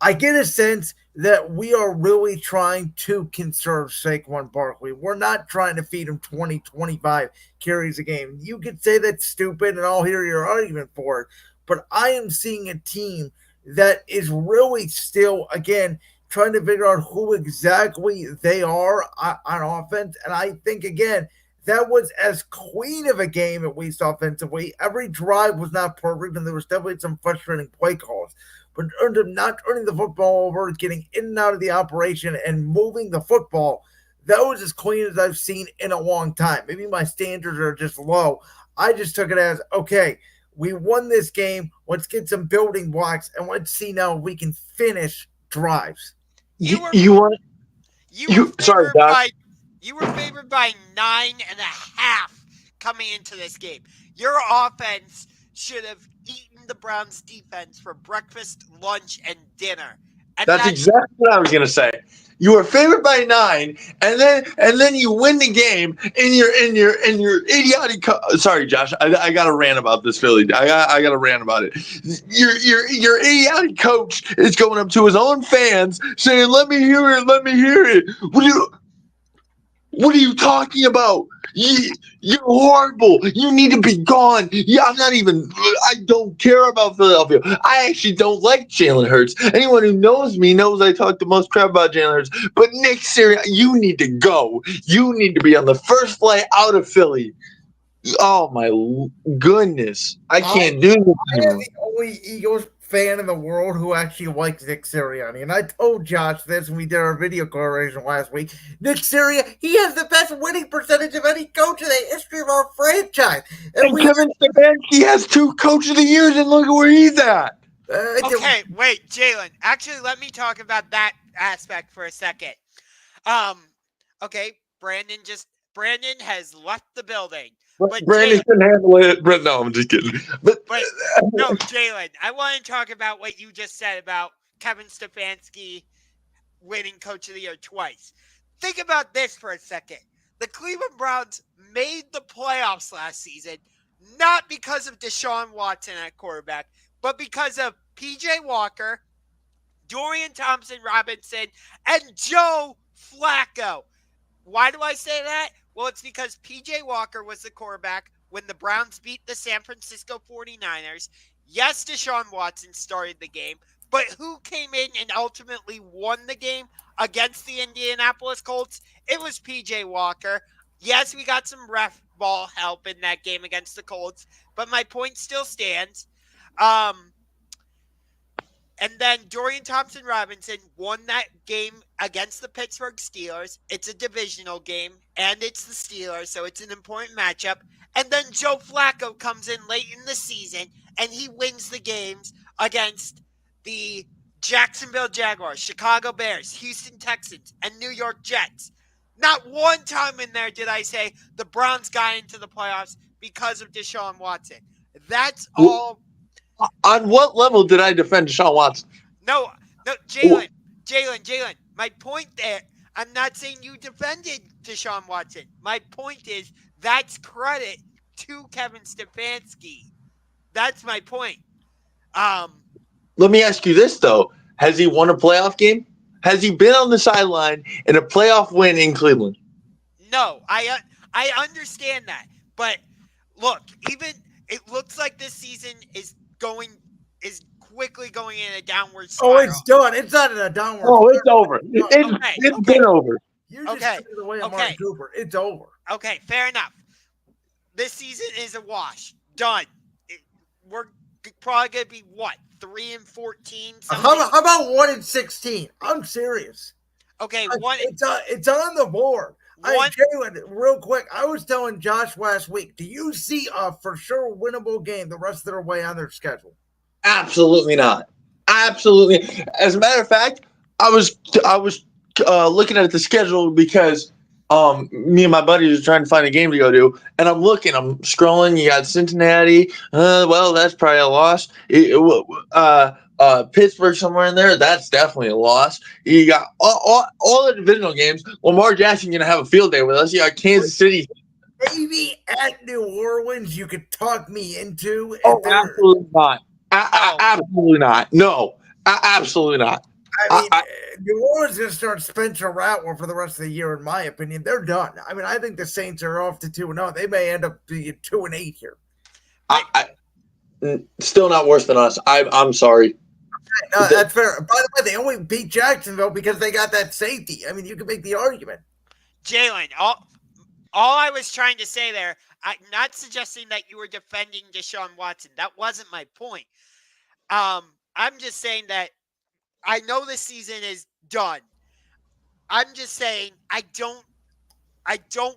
Speaker 2: I get a sense that we are really trying to conserve Saquon Barkley. We're not trying to feed him 20, 25 carries a game. You could say that's stupid, and I'll hear your argument for it. But I am seeing a team that is really still, again, trying to figure out who exactly they are on offense. And I think, again, that was as clean of a game, at least offensively. Every drive was not perfect, and there was definitely some frustrating play calls. But in terms of not turning the football over, getting in and out of the operation, and moving the football, that was as clean as I've seen in a long time. Maybe my standards are just low. I just took it as, okay, we won this game. Let's get some building blocks, and let's see now if we can finish drives.
Speaker 3: Sorry, Josh.
Speaker 1: You were favored by 9.5 coming into this game. Your offense should have eaten the Browns defense for breakfast, lunch, and dinner. And
Speaker 3: that's exactly what I was gonna say. You were favored by 9, and then you win the game in your idiotic. Sorry, Josh, I got to rant about this Philly. I got to rant about it. Your idiotic coach is going up to his own fans saying, "Let me hear it. Let me hear it." What are you talking about? You're horrible. You need to be gone. Yeah, I don't care about Philadelphia. I actually don't like Jalen Hurts. Anyone who knows me knows I talk the most crap about Jalen Hurts. But Nick Sirianni, you need to go. You need to be on the first flight out of Philly. Oh, my goodness. I can't do this
Speaker 2: I
Speaker 3: anymore.
Speaker 2: am the only Eagles fan in the world who actually likes Nick Sirianni. And I told Josh this when we did our video correlation last week. Nick Sirianni, he has the best winning percentage of any coach in the history of our franchise.
Speaker 3: And Kevin Stefanski has 2 Coach of the Years, and look at where he's at.
Speaker 1: Okay, wait, Jalen. Actually, let me talk about that aspect for a second. Okay, Brandon has left the building. But
Speaker 3: Brandon couldn't handle it. No, I'm just kidding. But
Speaker 1: no, Jalen, I want to talk about what you just said about Kevin Stefanski winning Coach of the Year twice. Think about this for a second. The Cleveland Browns made the playoffs last season, not because of Deshaun Watson at quarterback, but because of P.J. Walker, Dorian Thompson-Robinson, and Joe Flacco. Why do I say that? Well, it's because P.J. Walker was the quarterback when the Browns beat the San Francisco 49ers. Yes, Deshaun Watson started the game, but who came in and ultimately won the game against the Indianapolis Colts? It was P.J. Walker. Yes, we got some ref ball help in that game against the Colts, but my point still stands. And then Dorian Thompson-Robinson won that game against the Pittsburgh Steelers. It's a divisional game, and it's the Steelers, so it's an important matchup. And then Joe Flacco comes in late in the season, and he wins the games against the Jacksonville Jaguars, Chicago Bears, Houston Texans, and New York Jets. Not one time in there did I say the Browns got into the playoffs because of Deshaun Watson. That's all.
Speaker 3: On what level did I defend Deshaun Watson?
Speaker 1: No, Jalen. My point there, I'm not saying you defended Deshaun Watson. My point is that's credit to Kevin Stefanski. That's my point.
Speaker 3: Let me ask you this, though. Has he won a playoff game? Has he been on the sideline in a playoff win in Cleveland?
Speaker 1: No, I understand that. But look, even it looks like this season is quickly going in a downward spiral.
Speaker 2: Oh, it's done. It's not in a downward
Speaker 3: spiral. Oh, it's over. It's been over.
Speaker 2: You're just taking it away on Mark Cooper. It's over.
Speaker 1: Okay, fair enough. This season is a wash. Done. We're probably going to be, 3-14?
Speaker 2: How about 1-16? I'm serious.
Speaker 1: Okay,
Speaker 2: it's on the board.
Speaker 1: One,
Speaker 2: Jalen, real quick, I was telling Josh last week, do you see a for sure winnable game the rest of their way on their schedule?
Speaker 3: Absolutely not. Absolutely. As a matter of fact, I was looking at the schedule because me and my buddies are trying to find a game to go to, and I'm scrolling. You got Cincinnati. Well, that's probably a loss. Pittsburgh somewhere in there. That's definitely a loss. You got all the divisional games. Lamar Jackson gonna have a field day with us. You got Kansas City.
Speaker 2: Maybe at New Orleans you could talk me into.
Speaker 3: Absolutely not. Absolutely not. No, absolutely not.
Speaker 2: I mean, New Orleans is going to start Spencer Rattler for the rest of the year, in my opinion. They're done. I mean, I think the Saints are off to 2-0. They may end up being 2-8 here.
Speaker 3: Still not worse than us. I'm sorry.
Speaker 2: No, that's fair. By the way, they only beat Jacksonville because they got that safety. I mean, you can make the argument.
Speaker 1: Jalen, all I was trying to say there, I'm not suggesting that you were defending Deshaun Watson. That wasn't my point. I'm just saying that I know the season is done. I'm just saying I don't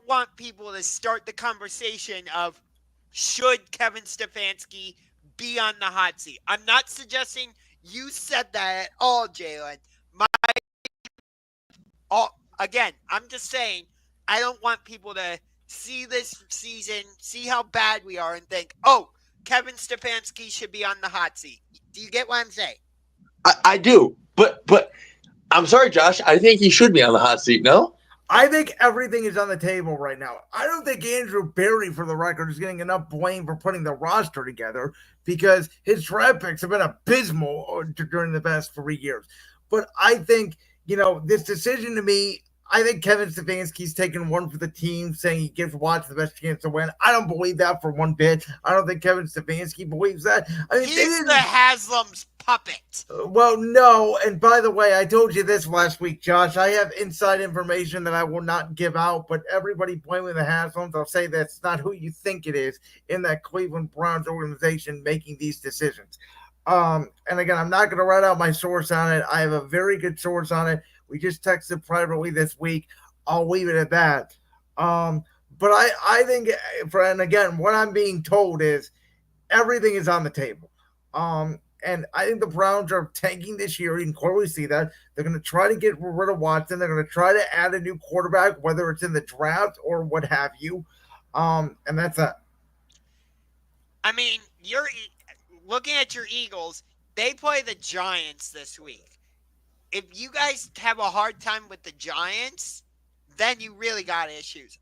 Speaker 1: want people to start the conversation of should Kevin Stefanski be on the hot seat. I'm not suggesting you said that at all, Jalen. Again, I'm just saying I don't want people to see this season, see how bad we are, and think, oh, Kevin Stefanski should be on the hot seat. Do you get what I'm saying?
Speaker 3: I do, but I'm sorry, Josh. I think he should be on the hot seat. No,
Speaker 2: I think everything is on the table right now. I don't think Andrew Berry, for the record, is getting enough blame for putting the roster together because his draft picks have been abysmal during the past 3 years. But I think, this decision to me, I think Kevin Stefanski's taken one for the team, saying he gives Watts the best chance to win. I don't believe that for one bit. I don't think Kevin Stefanski believes that. I mean,
Speaker 1: he's the Haslam's puppet.
Speaker 2: Well, no. And by the way, I told you this last week, Josh. I have inside information that I will not give out, but everybody blaming the Haslams, I'll say that's not who you think it is in that Cleveland Browns organization making these decisions. And again, I'm not going to write out my source on it. I have a very good source on it. We just texted privately this week. I'll leave it at that. But I think, and again, what I'm being told is everything is on the table. And I think the Browns are tanking this year. You can clearly see that. They're going to try to get rid of Watson. They're going to try to add a new quarterback, whether it's in the draft or what have you. And that's that.
Speaker 1: I mean, you're looking at your Eagles. They play the Giants this week. If you guys have a hard time with the Giants, then you really got issues.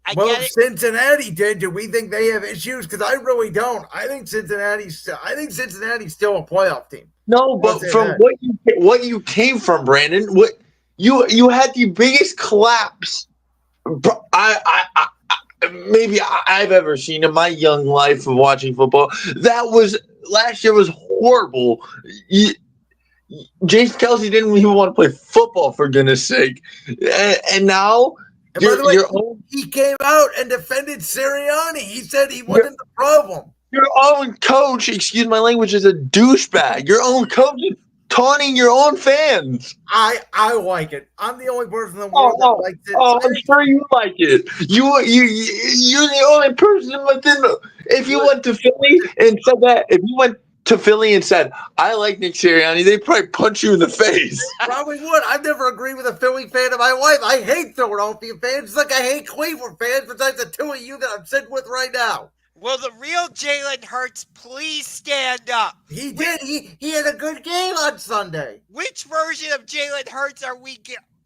Speaker 2: Cincinnati did. Do we think they have issues? Because I really don't. I think Cincinnati's still a playoff team.
Speaker 3: No, but from what you came from, Brandon, what you had the biggest collapse I've ever seen in my young life of watching football. Last year was horrible. Jason Kelce didn't even want to play football, for goodness sake. And now
Speaker 2: he came out and defended Sirianni. He said he wasn't the problem.
Speaker 3: Your own coach, excuse my language, is a douchebag. Your own coach is taunting your own fans.
Speaker 2: I like it. I'm the only person in the world that likes it.
Speaker 3: Oh, I'm sure you like it. You're the only person if you went to Philly and said that, if you went to Philly and said, I like Nick Sirianni, they'd probably punch you in the face.
Speaker 2: They probably would. I've never agreed with a Philly fan in my life. I hate Philadelphia fans. It's like I hate Cleveland fans besides the two of you that I'm sitting with right now.
Speaker 1: Will the real Jalen Hurts please stand up?
Speaker 2: He did. He had a good game on Sunday.
Speaker 1: Which version of Jalen Hurts are we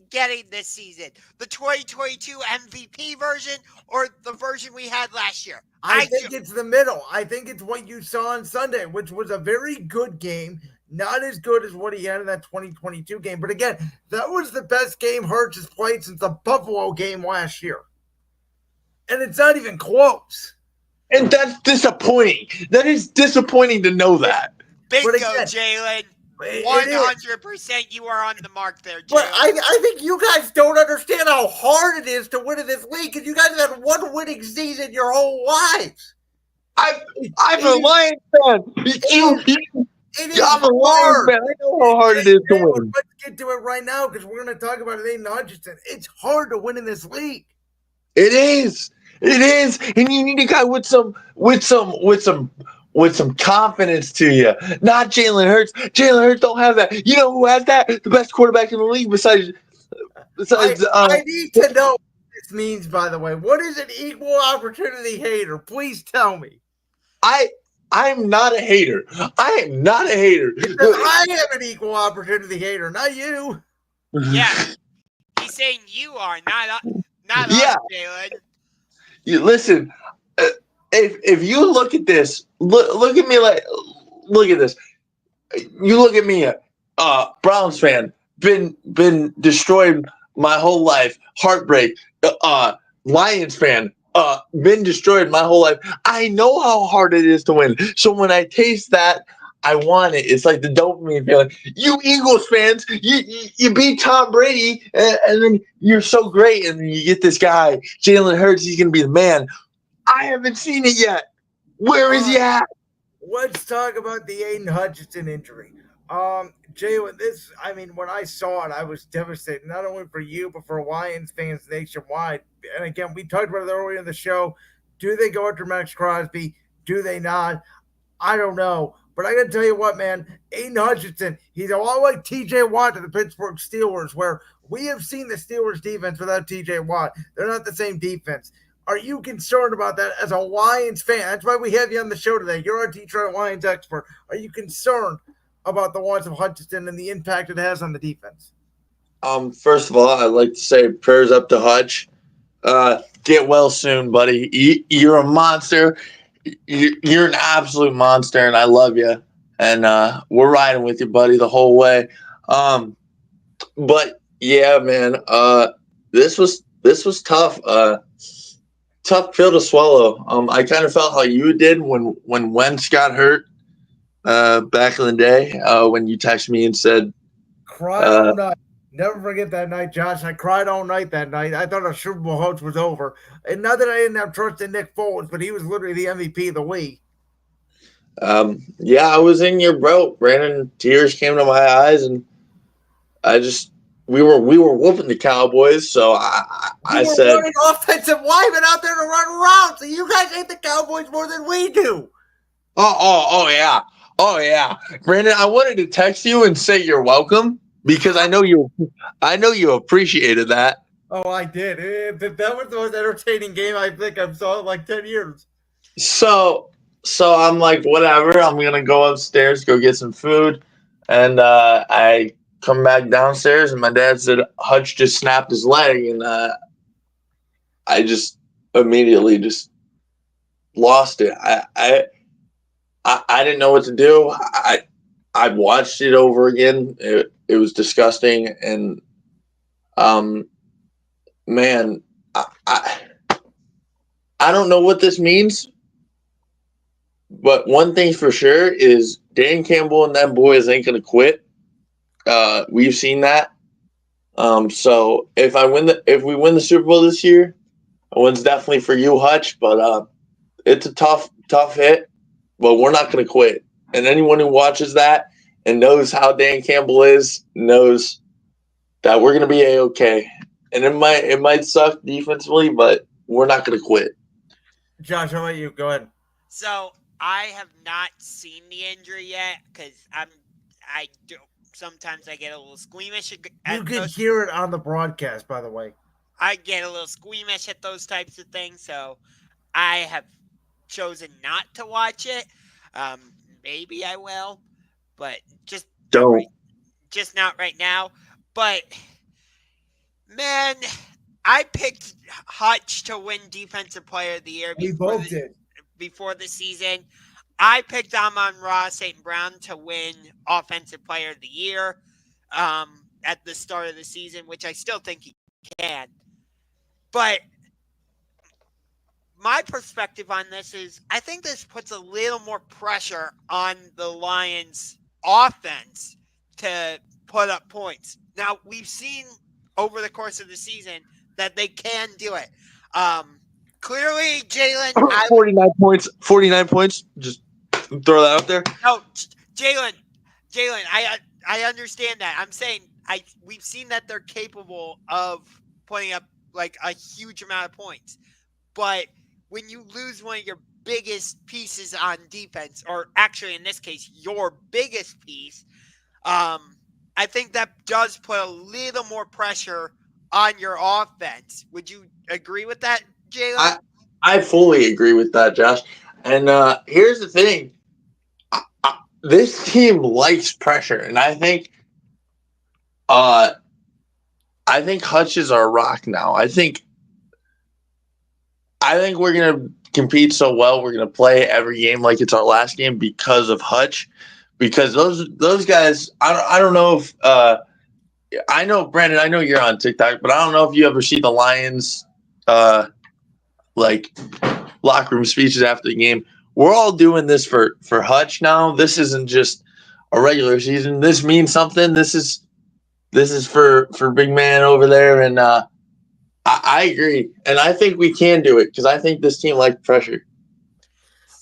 Speaker 1: getting this season? The 2022 MVP version or the version we had last year?
Speaker 2: I think it's the middle. I think it's what you saw on Sunday, which was a very good game. Not as good as what he had in that 2022 game. But again, that was the best game Hurts has played since the Buffalo game last year. And it's not even close.
Speaker 3: And that's disappointing. That is disappointing to know that.
Speaker 1: Bingo, Jalen. 100% you are on the mark there, Jalen.
Speaker 2: But I think you guys don't understand how hard it is to win in this league because you guys have had one winning season your whole lives.
Speaker 3: I'm a Lions fan. I'm a Lions fan. I know how hard it is to win.
Speaker 2: Let's get to it right now because we're going to talk about it. It's hard to win in this league.
Speaker 3: It is. It is. And you need a guy with some confidence to you. Not Jalen Hurts. Jalen Hurts don't have that. You know who has that? The best quarterback in the league besides
Speaker 2: I need to know what this means, by the way. What is an equal opportunity hater? Please tell me.
Speaker 3: I'm not a hater. I am not a hater.
Speaker 2: Because I am an equal opportunity hater, not you.
Speaker 1: Yeah. He's saying you are, not
Speaker 3: Yeah.
Speaker 1: us, Jalen.
Speaker 3: You listen. If you look at this, look at me look at this. You look at me, Browns fan, been destroyed my whole life, heartbreak. Lions fan, been destroyed my whole life. I know how hard it is to win. So when I taste that, I want it. It's like the dopamine feeling. You Eagles fans, you beat Tom Brady, and then you're so great, and then you get this guy, Jalen Hurts. He's gonna be the man. I haven't seen it yet. Where is he at?
Speaker 2: Let's talk about the Aiden Hutchinson injury. Jalen, when I saw it, I was devastated, not only for you, but for Lions fans nationwide. And again, we talked about it earlier in the show. Do they go after Max Crosby? Do they not? I don't know. But I got to tell you what, man, Aiden Hutchinson, he's a lot like TJ Watt to the Pittsburgh Steelers, where we have seen the Steelers defense without TJ Watt. They're not the same defense. Are you concerned about that as a Lions fan? That's why we have you on the show today. You're our Detroit Lions expert. Are you concerned about the loss of Hutchinson and the impact it has on the defense?
Speaker 3: First of all, I'd like to say prayers up to Hutch. Get well soon, buddy. You're a monster. You're an absolute monster, and I love you. And we're riding with you, buddy, the whole way. But yeah, man, this was tough. Tough pill to swallow. I kind of felt how you did when Wentz got hurt back in the day. When you texted me and said,
Speaker 2: "Cried all night." Never forget that night, Josh. I cried all night that night. I thought our Super Bowl hopes was over. And not that I didn't have trust in Nick Foles, but he was literally the MVP of the league.
Speaker 3: Yeah, I was in your boat, Brandon. Tears came to my eyes, and we were whooping the Cowboys. So I said,
Speaker 2: running offensive linemen out there to run around. So you guys hate the Cowboys more than we do.
Speaker 3: Oh yeah, Brandon. I wanted to text you and say you're welcome. Because I know you appreciated that.
Speaker 2: Oh, I did. That was the most entertaining game I think I've saw in like 10 years.
Speaker 3: So I'm like, whatever. I'm gonna go upstairs, go get some food, and I come back downstairs, and my dad said Hutch just snapped his leg, and I just immediately just lost it. I didn't know what to do. I watched it over again. It was disgusting, and man, I don't know what this means, but one thing for sure is Dan Campbell and them boys ain't gonna quit. We've seen that. So if we win the Super Bowl this year, that one's definitely for you, Hutch. But it's a tough hit, but we're not gonna quit. And anyone who watches that and knows how Dan Campbell is knows that we're gonna be A-okay. And it might suck defensively, but we're not gonna quit.
Speaker 2: Josh, how about you? Go ahead.
Speaker 1: So I have not seen the injury yet because sometimes I get a little squeamish.
Speaker 2: You can hear it on the broadcast, by the way.
Speaker 1: I get a little squeamish at those types of things, so I have chosen not to watch it. Maybe I will, but just
Speaker 3: don't.
Speaker 1: Just not right now. But man, I picked Hutch to win Defensive Player of the Year.
Speaker 2: We both did
Speaker 1: before the season. I picked Amon-Ra St. Brown to win Offensive Player of the Year at the start of the season, which I still think he can. But my perspective on this is I think this puts a little more pressure on the Lions offense to put up points. Now, we've seen over the course of the season that they can do it. Clearly, Jalen...
Speaker 3: 49 points. Just throw that out there.
Speaker 1: No, Jalen, I understand that. I'm saying we've seen that they're capable of putting up like a huge amount of points. But when you lose one of your biggest pieces on defense, or actually in this case, your biggest piece, I think that does put a little more pressure on your offense. Would you agree with that, Jalen?
Speaker 3: I fully agree with that, Josh. And here's the thing: this team likes pressure, and I think Hutch is our rock now. I think we're gonna compete so well. We're gonna play every game like it's our last game because of Hutch. Because those guys, I don't know if I know Brandon. I know you're on TikTok, but I don't know if you ever see the Lions like locker room speeches after the game. We're all doing this for Hutch now. This isn't just a regular season. This means something. This is for big man over there, and I agree, and I think we can do it because I think this team likes pressure.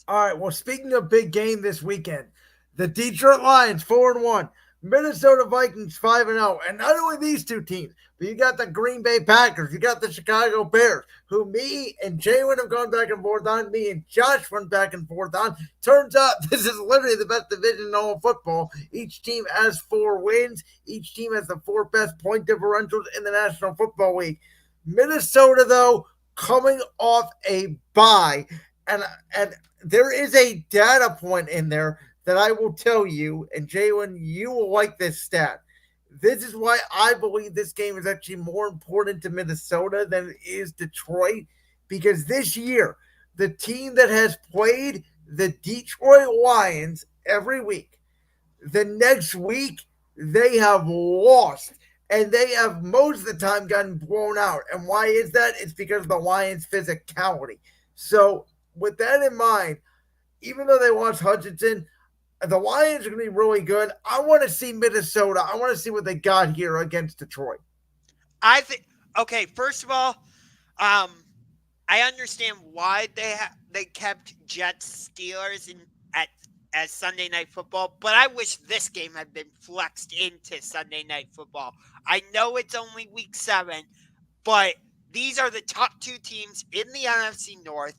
Speaker 2: All right. Well, speaking of big game this weekend, the Detroit Lions 4-1, Minnesota Vikings 5-0, and not only these two teams, but you got the Green Bay Packers, you got the Chicago Bears, who me and Jalen have gone back and forth on, me and Josh went back and forth on. Turns out this is literally the best division in all of football. Each team has 4 wins. Each team has the 4 best point differentials in the National Football League. Minnesota, though, coming off a bye, and there is a data point in there that I will tell you, and Jalen, you will like this stat. This is why I believe this game is actually more important to Minnesota than it is Detroit, because this year, the team that has played the Detroit Lions every week, the next week, they have lost. And they have most of the time gotten blown out. And why is that? It's because of the Lions' physicality. So, with that in mind, even though they lost Hutchinson, the Lions are going to be really good. I want to see Minnesota. I want to see what they got here against Detroit.
Speaker 1: I think. Okay, first of all, I understand why they kept Jets Steelers as Sunday Night Football, but I wish this game had been flexed into Sunday Night Football. I know it's only week 7, but these are the top 2 teams in the NFC North.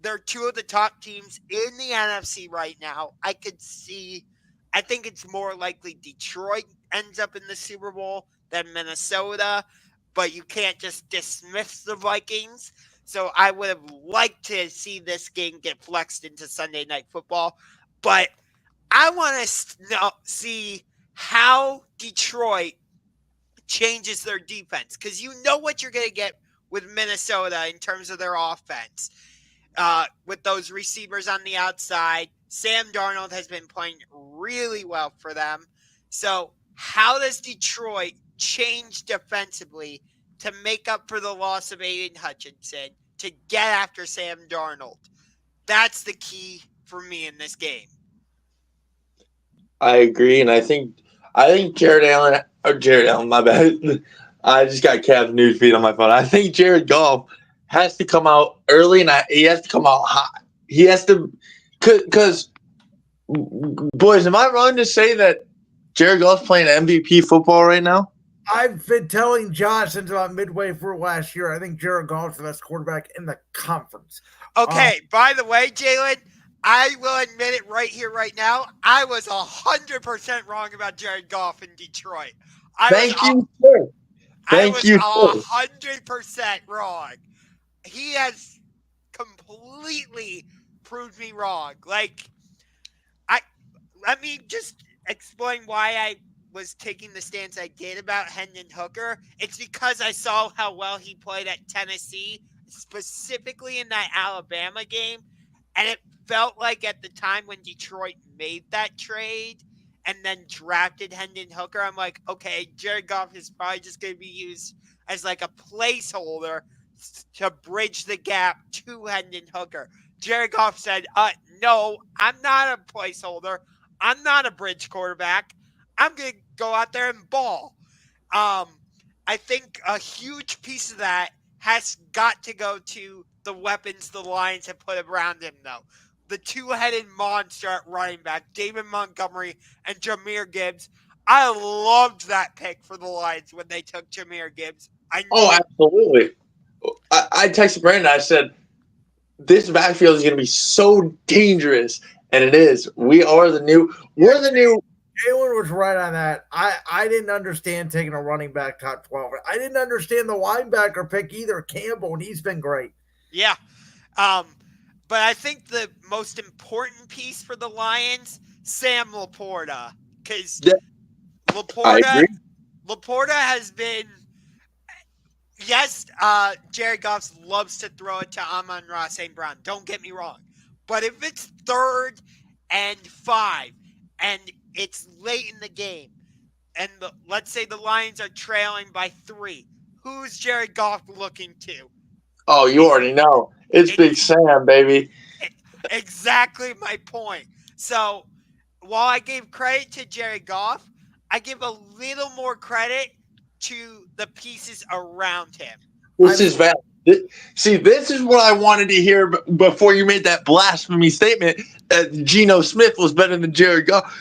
Speaker 1: They're 2 of the top teams in the NFC right now. I think it's more likely Detroit ends up in the Super Bowl than Minnesota, but you can't just dismiss the Vikings. So I would have liked to see this game get flexed into Sunday Night Football. But I want to see how Detroit changes their defense, because you know what you're going to get with Minnesota in terms of their offense. With those receivers on the outside, Sam Darnold has been playing really well for them. So how does Detroit change defensively to make up for the loss of Aiden Hutchinson to get after Sam Darnold? That's the key for me in this game.
Speaker 3: I agree, and I think Jared Allen, my bad. I just got Cavs newsfeed on my phone. I think Jared Goff has to come out early, and he has to come out hot. He has to, because boys, am I wrong to say that Jared Goff's playing MVP football right now?
Speaker 2: I've been telling Josh since about midway through last year, I think Jared Goff's the best quarterback in the conference.
Speaker 1: Okay, by the way, Jalen, I will admit it right here, right now. I was 100% wrong about Jared Goff in Detroit.
Speaker 3: Thank you, sir.
Speaker 1: I was 100% wrong. He has completely proved me wrong. Let me just explain why I was taking the stance I did about Hendon Hooker. It's because I saw how well he played at Tennessee, specifically in that Alabama game. And it felt like at the time when Detroit made that trade and then drafted Hendon Hooker, I'm like, okay, Jared Goff is probably just going to be used as like a placeholder to bridge the gap to Hendon Hooker. Jared Goff said, no, I'm not a placeholder. I'm not a bridge quarterback. I'm going to go out there and ball. I think a huge piece of that has got to go to the weapons the Lions have put around him, though. The 2-headed monster at running back, David Montgomery and Jahmyr Gibbs. I loved that pick for the Lions when they took Jahmyr Gibbs.
Speaker 3: Absolutely. I texted Brandon. I said, this backfield is going to be so dangerous, and it is. We're the new.
Speaker 2: Jalen was right on that. I didn't understand taking a running back top 12. I didn't understand the linebacker pick either, Campbell, and he's been great.
Speaker 1: Yeah. But I think the most important piece for the Lions, Sam Laporta. Because Laporta has been, yes, Jared Goff loves to throw it to Amon-Ra St. Brown. Don't get me wrong. But if it's 3rd and 5 and it's late in the game, and let's say the Lions are trailing by 3, who's Jared Goff looking to?
Speaker 3: Oh, you already know. It's Big Sam, baby.
Speaker 1: Exactly my point. So, while I gave credit to Jared Goff, I give a little more credit to the pieces around him.
Speaker 3: This is valid. See, this is what I wanted to hear before you made that blasphemy statement that Geno Smith was better than Jared Goff.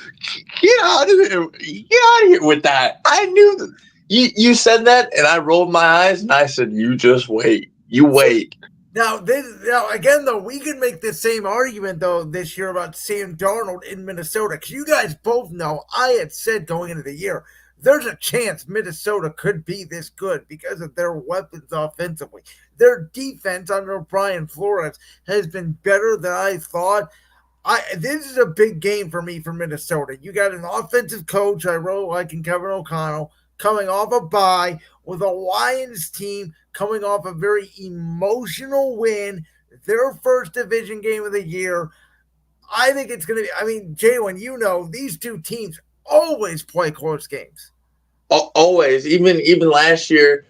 Speaker 3: Get out of here. Get out of here with that. I knew that. You said that, and I rolled my eyes, and I said, you just wait. You wait.
Speaker 2: Now, again, though, we can make the same argument, though, this year about Sam Darnold in Minnesota. Because you guys both know, I had said going into the year, there's a chance Minnesota could be this good because of their weapons offensively. Their defense under Brian Flores has been better than I thought. This is a big game for me for Minnesota. You got an offensive coach I really like in Kevin O'Connell coming off a bye with a Lions team coming off a very emotional win, their first division game of the year. I think it's going to be, Jalen, you know, these two teams always play close games.
Speaker 3: Always. Even last year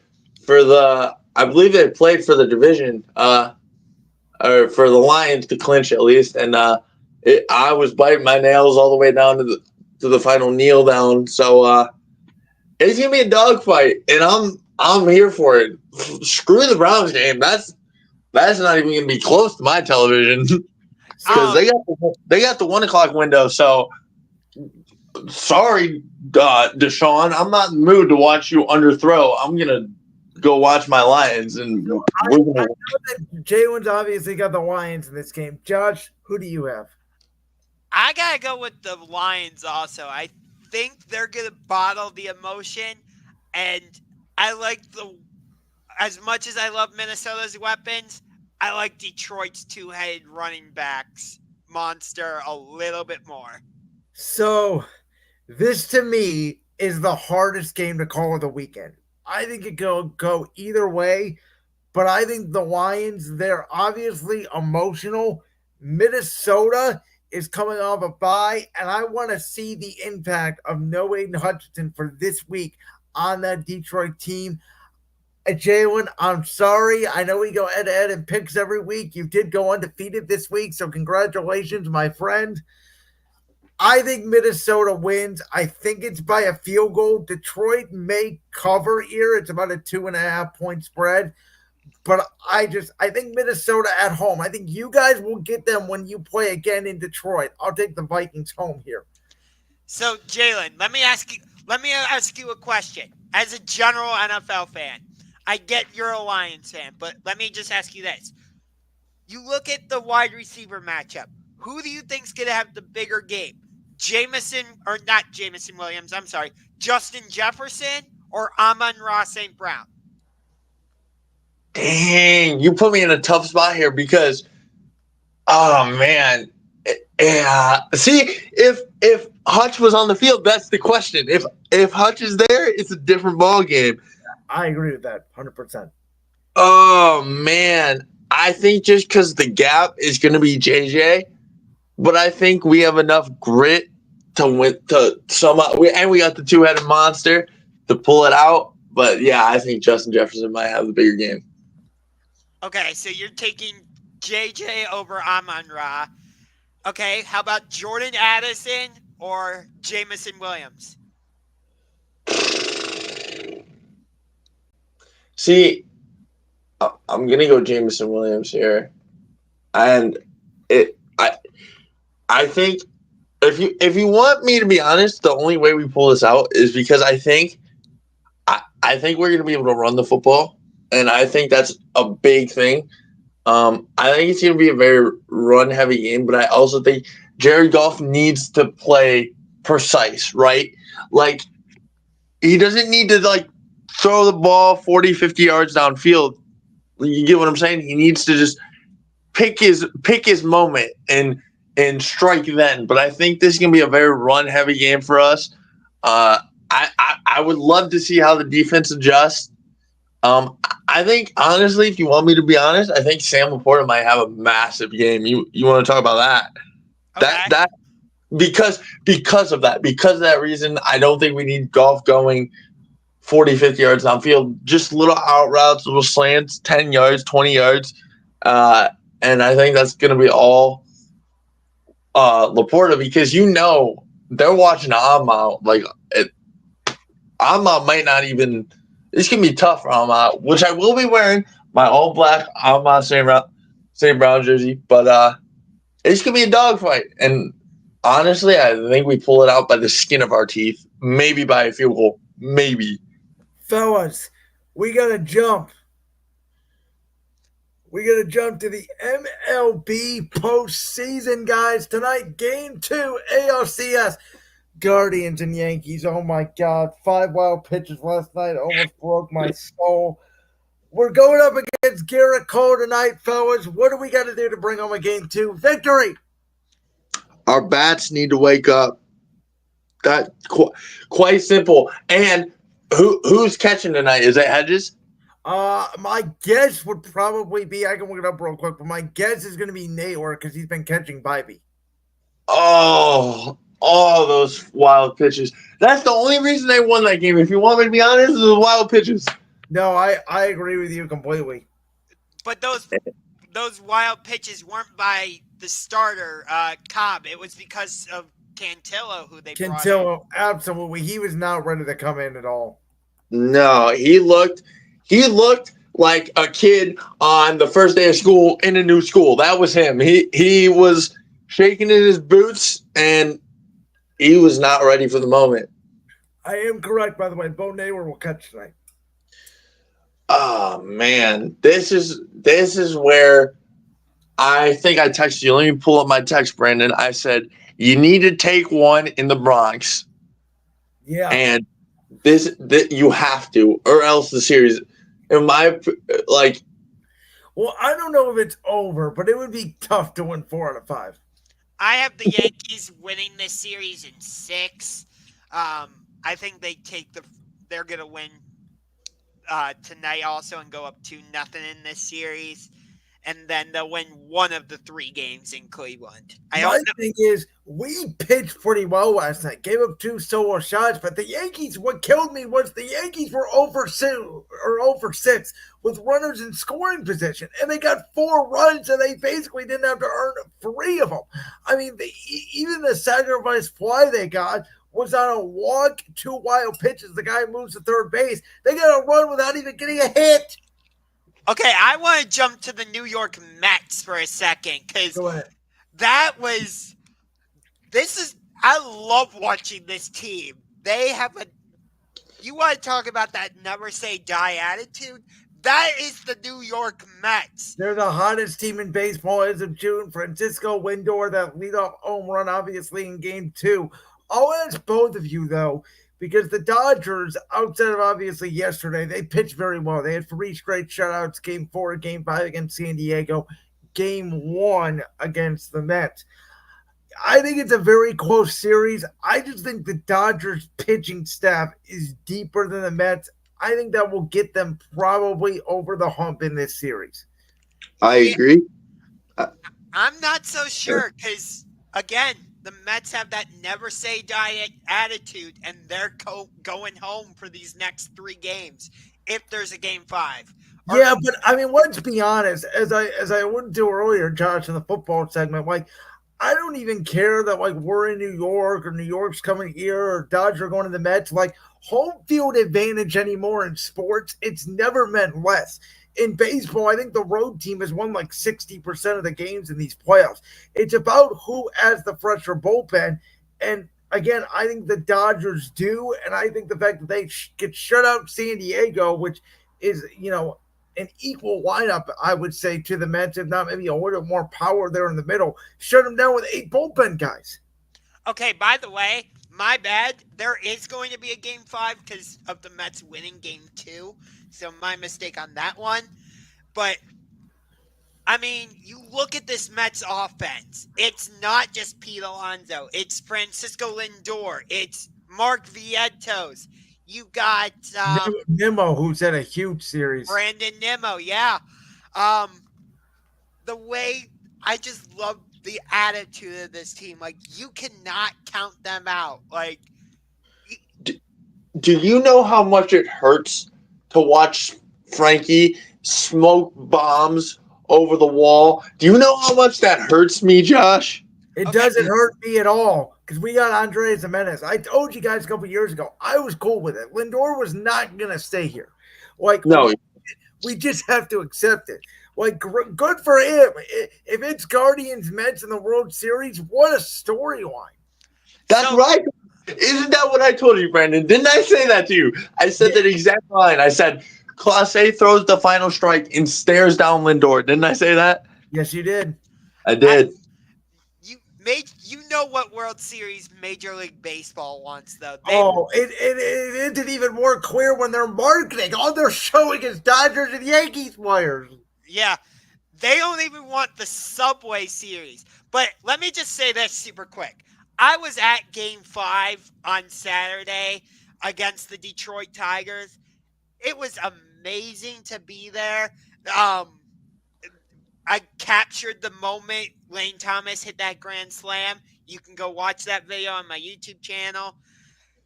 Speaker 3: I believe they played for the division, or for the Lions to clinch at least. And I was biting my nails all the way down to the final kneel down. So it's going to be a dogfight, and I'm here for it. Screw the Browns game. That's not even going to be close to my television because they got the 1:00 window. So sorry, Deshaun, I'm not in the mood to watch you underthrow. I'm gonna go watch my Lions, and
Speaker 2: I know that Jalen's obviously got the Lions in this game. Josh, who do you have?
Speaker 1: I gotta go with the Lions also. I think they're gonna bottle the emotion, and I like as much as I love Minnesota's weapons, I like Detroit's 2-headed running backs monster a little bit more.
Speaker 2: So, this to me is the hardest game to call of the weekend. I think it could go either way, but I think the Lions, they're obviously emotional. Minnesota is coming off a bye, and I want to see the impact of no Aiden Hutchinson for this week on that Detroit team. Jalen, I'm sorry. I know we go head-to-head in picks every week. You did go undefeated this week, so congratulations, my friend. I think Minnesota wins. I think it's by a field goal. Detroit may cover here. It's about a 2.5-point spread. But I think Minnesota at home. I think you guys will get them when you play again in Detroit. I'll take the Vikings home here.
Speaker 1: So, Jalen, let me ask you a question. As a general NFL fan, I get you're a Lions fan, but let me just ask you this. You look at the wide receiver matchup. Who do you think's going to have the bigger game? Justin Jefferson or Amon-Ra St. Brown?
Speaker 3: Dang, you put me in a tough spot here because, oh man, yeah. See, if Hutch was on the field, that's the question. If Hutch is there, it's a different ball game.
Speaker 2: I agree with that 100%.
Speaker 3: Oh man, I think just because the gap is going to be JJ, but I think we have enough grit to win to sum up. And we got the 2-headed monster to pull it out. But yeah, I think Justin Jefferson might have the bigger game.
Speaker 1: Okay, so you're taking JJ over Amon-Ra. Okay, how about Jordan Addison or Jameson Williams?
Speaker 3: See, I'm gonna go Jameson Williams here, and I think if you want me to be honest, the only way we pull this out is because I think we're gonna be able to run the football. and I think that's a big thing. I think it's going to be a very run-heavy game, but I also think Jared Goff needs to play precise, right? Like, he doesn't need to, like, throw the ball 40, 50 yards downfield. You get what I'm saying? He needs to just pick his moment and strike then. But I think this is going to be a very run-heavy game for us. I would love to see how the defense adjusts. I think, honestly, if you want me to be honest, I think Sam Laporta might have a massive game. You want to talk about that?
Speaker 1: Okay.
Speaker 3: That because of that reason, I don't think we need Goff going 40, 50 yards downfield. Just little out routes, little slants, 10 yards, 20 yards. And I think that's going to be all Laporta, because they're watching Ahmad. Like, Ahmad might not even – it's going to be tough for Ahmad, which I will be wearing my all-black Ahmad St. Brown jersey. But it's going to be a dogfight. And honestly, I think we pull it out by the skin of our teeth, maybe by a field goal, maybe.
Speaker 2: Fellas, we got to jump. We got to jump to the MLB postseason, guys. Tonight, Game 2, ALCS. Guardians and Yankees. Oh my God. 5 wild pitches last night. Almost broke my soul. We're going up against Garrett Cole tonight, fellas. What do we got to do to bring home a Game 2 victory?
Speaker 3: Our bats need to wake up. That quite simple. And who's catching tonight? Is it Hedges?
Speaker 2: My guess would probably be, I can look it up real quick, but my guess is going to be Naylor because he's been catching Bybee.
Speaker 3: Oh, all those wild pitches. That's the only reason they won that game. If you want me to be honest, is the wild pitches.
Speaker 2: No, I agree with you completely.
Speaker 1: But those wild pitches weren't by the starter, Cobb. It was because of Cantillo, who they brought in.
Speaker 2: Cantillo, absolutely. He was not ready to come in at all.
Speaker 3: No, he looked like a kid on the first day of school in a new school. That was him. He was shaking in his boots, and he was not ready for the moment.
Speaker 2: I am correct, by the way. Bo Naylor will catch tonight.
Speaker 3: Oh man, this is where I think I texted you. Let me pull up my text, Brandon. I said you need to take one in the Bronx.
Speaker 2: Yeah,
Speaker 3: and this you have to, or else the series. Well,
Speaker 2: I don't know if it's over, but it would be tough to win 4 out of 5.
Speaker 1: I have the Yankees winning this series in 6. I think they're going to win tonight also and go up 2-0 in this series. And then they'll win one of the 3 games in Cleveland.
Speaker 2: My thing is, we pitched pretty well last night. Gave up 2 solo shots, but the Yankees, what killed me was the Yankees were over 6 with runners in scoring position. And they got 4 runs, and they basically didn't have to earn 3 of them. I mean, even the sacrifice fly they got was on a walk, 2 wild pitches. The guy moves to third base. They got a run without even getting a hit.
Speaker 1: Okay, I want to jump to the New York Mets for a second because I love watching this team. They have you want to talk about that never say die attitude? That is the New York Mets.
Speaker 2: They're the hottest team in baseball as of June. Francisco Lindor, that leadoff home run, obviously, in Game 2. I'll ask both of you, though, because the Dodgers, outside of obviously yesterday, they pitched very well. They had 3 straight shutouts, Game 4, Game 5 against San Diego, Game 1 against the Mets. I think it's a very close series. I just think the Dodgers pitching staff is deeper than the Mets. I think that will get them probably over the hump in this series.
Speaker 3: I agree.
Speaker 1: I'm not so sure because, again, the Mets have that never say die attitude, and they're going home for these next 3 games if there's a Game 5.
Speaker 2: Yeah, but I mean, let's be honest. As I alluded to earlier, Josh, in the football segment, I don't even care that we're in New York or New York's coming here or Dodgers are going to the Mets. Home field advantage anymore in sports, it's never meant less. In baseball, I think the road team has won 60% of the games in these playoffs. It's about who has the fresher bullpen. And again, I think the Dodgers do. And I think the fact that they get shut out San Diego, which is, an equal lineup, I would say, to the Mets, if not maybe a little bit more power there in the middle. Shut them down with 8 bullpen guys.
Speaker 1: Okay, by the way, my bad. There is going to be a game 5 because of the Mets winning game 2. So my mistake on that one. But I mean, you look at this Mets offense. It's not just Pete Alonso. It's Francisco Lindor. It's Mark Vientos. You got
Speaker 2: Nimmo, who's had a huge series.
Speaker 1: Brandon Nimmo. Yeah. Um, the way I just love the attitude of this team. Like, you cannot count them out. Like,
Speaker 3: Do you know how much it hurts to watch Frankie smoke bombs over the wall? Do you know how much that hurts me, Josh?
Speaker 2: It
Speaker 1: Okay.
Speaker 2: doesn't hurt me at all because we got Andres Jimenez. I told you guys a couple years ago, I was cool with it. Lindor was not going to stay here. Like,
Speaker 3: No.
Speaker 2: we just have to accept it. Like, good for him. If it's Guardians Mets in the World Series, what a storyline.
Speaker 3: That's right. Isn't that what I told you, Brandon? Didn't I say that to you? I said that exact line. I said, Clase throws the final strike and stares down Lindor. Didn't I say that?
Speaker 2: Yes, you did.
Speaker 3: I did.
Speaker 1: You know what World Series Major League Baseball wants, though.
Speaker 2: It isn't even more clear when they're marketing. All they're showing is Dodgers and Yankees players.
Speaker 1: Yeah, they don't even want the Subway Series. But let me just say this super quick. I was at Game 5 on Saturday against the Detroit Tigers. It was amazing to be there. I captured the moment Lane Thomas hit that grand slam. You can go watch that video on my YouTube channel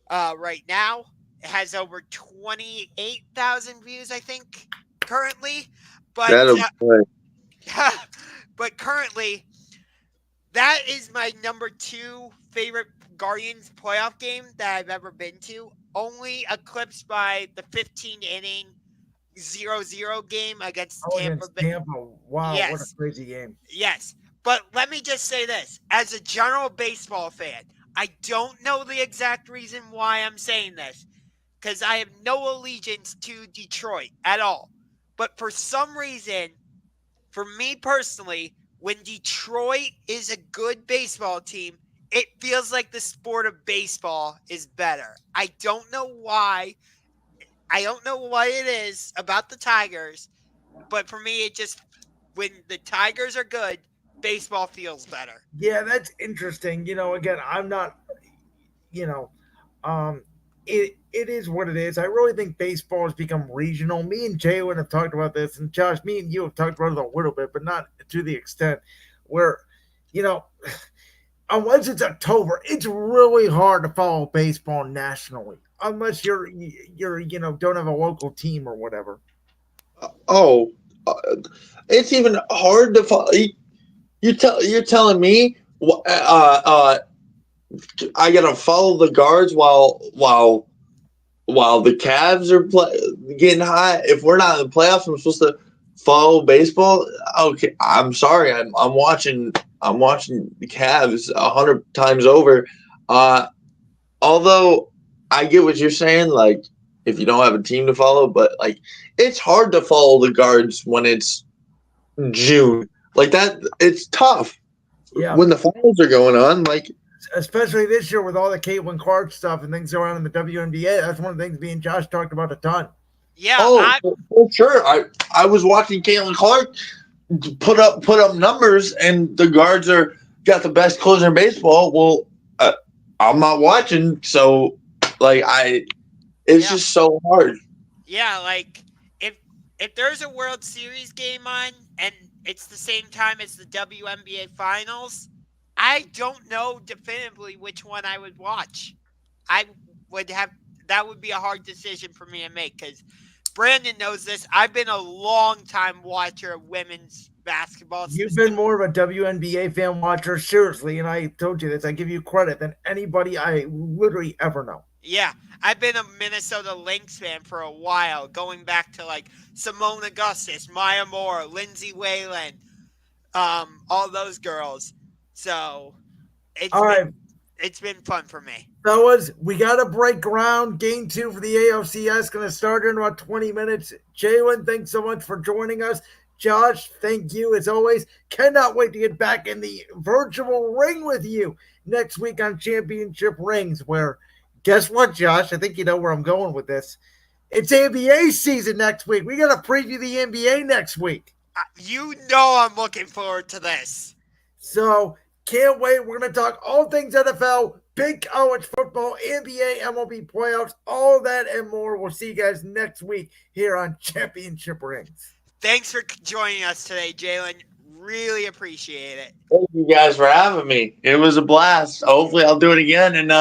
Speaker 1: right now. It has over 28,000 views, I think, currently. But but currently, that is my number 2 favorite Guardians playoff game that I've ever been to. Only eclipsed by the 15-inning 0-0 game against Tampa Bay.
Speaker 2: Wow,
Speaker 1: Yes.
Speaker 2: what a crazy game.
Speaker 1: Yes. But let me just say this. As a general baseball fan, I don't know the exact reason why I'm saying this, because I have no allegiance to Detroit at all. But for some reason, for me personally, when Detroit is a good baseball team, it feels like the sport of baseball is better. I don't know why. I don't know what it is about the Tigers, but for me, it just, when the Tigers are good, baseball feels better.
Speaker 2: Yeah, that's interesting. Again, I'm not, it is what it is. I really think baseball has become regional. Me and Jalen have talked about this, and Josh, me and you have talked about it a little bit, but not to the extent where, unless it's October, it's really hard to follow baseball nationally, unless you're don't have a local team or whatever.
Speaker 3: It's even hard to follow. You're telling me I gotta follow the guards while the Cavs are getting hot. If we're not in the playoffs, I'm supposed to follow baseball. Okay, I'm sorry. I'm watching the Cavs 100 times over. Although I get what you're saying, like if you don't have a team to follow, but like it's hard to follow the guards when it's June. Like that, it's tough.
Speaker 2: Yeah.
Speaker 3: When the finals are going on, like
Speaker 2: especially this year with all the Caitlin Clark stuff and things going on in the WNBA. That's one of the things me and Josh talked about a ton.
Speaker 1: Yeah.
Speaker 3: For sure. I was watching Caitlin Clark put up numbers, and the guards got the best closer in baseball. Well, I'm not watching, so like it's just so hard.
Speaker 1: Yeah, like if there's a World Series game on and it's the same time as the WNBA Finals, I don't know definitively which one I would watch. That would be a hard decision for me to make because Brandon knows this. I've been a long time watcher of women's basketball.
Speaker 2: You've been more of a WNBA fan watcher, seriously, and I told you this. I give you credit than anybody I literally ever know.
Speaker 1: Yeah, I've been a Minnesota Lynx fan for a while, going back to like Simone Augustus, Maya Moore, Lindsay Whalen, all those girls. So it's been fun for me.
Speaker 2: Fellas, we got to break ground. Game 2 for the ALCS going to start in about 20 minutes. Jalen, thanks so much for joining us. Josh, thank you as always. Cannot wait to get back in the virtual ring with you next week on Championship Rings, where, guess what, Josh? I think you know where I'm going with this. It's NBA season next week. We got to preview the NBA next week.
Speaker 1: You know I'm looking forward to this.
Speaker 2: So, can't wait. We're going to talk all things NFL, big college football, NBA, MLB playoffs, all of that and more. We'll see you guys next week here on Championship Rings.
Speaker 1: Thanks for joining us today, Jalen. Really appreciate it.
Speaker 3: Thank you guys for having me. It was a blast. Hopefully I'll do it again. And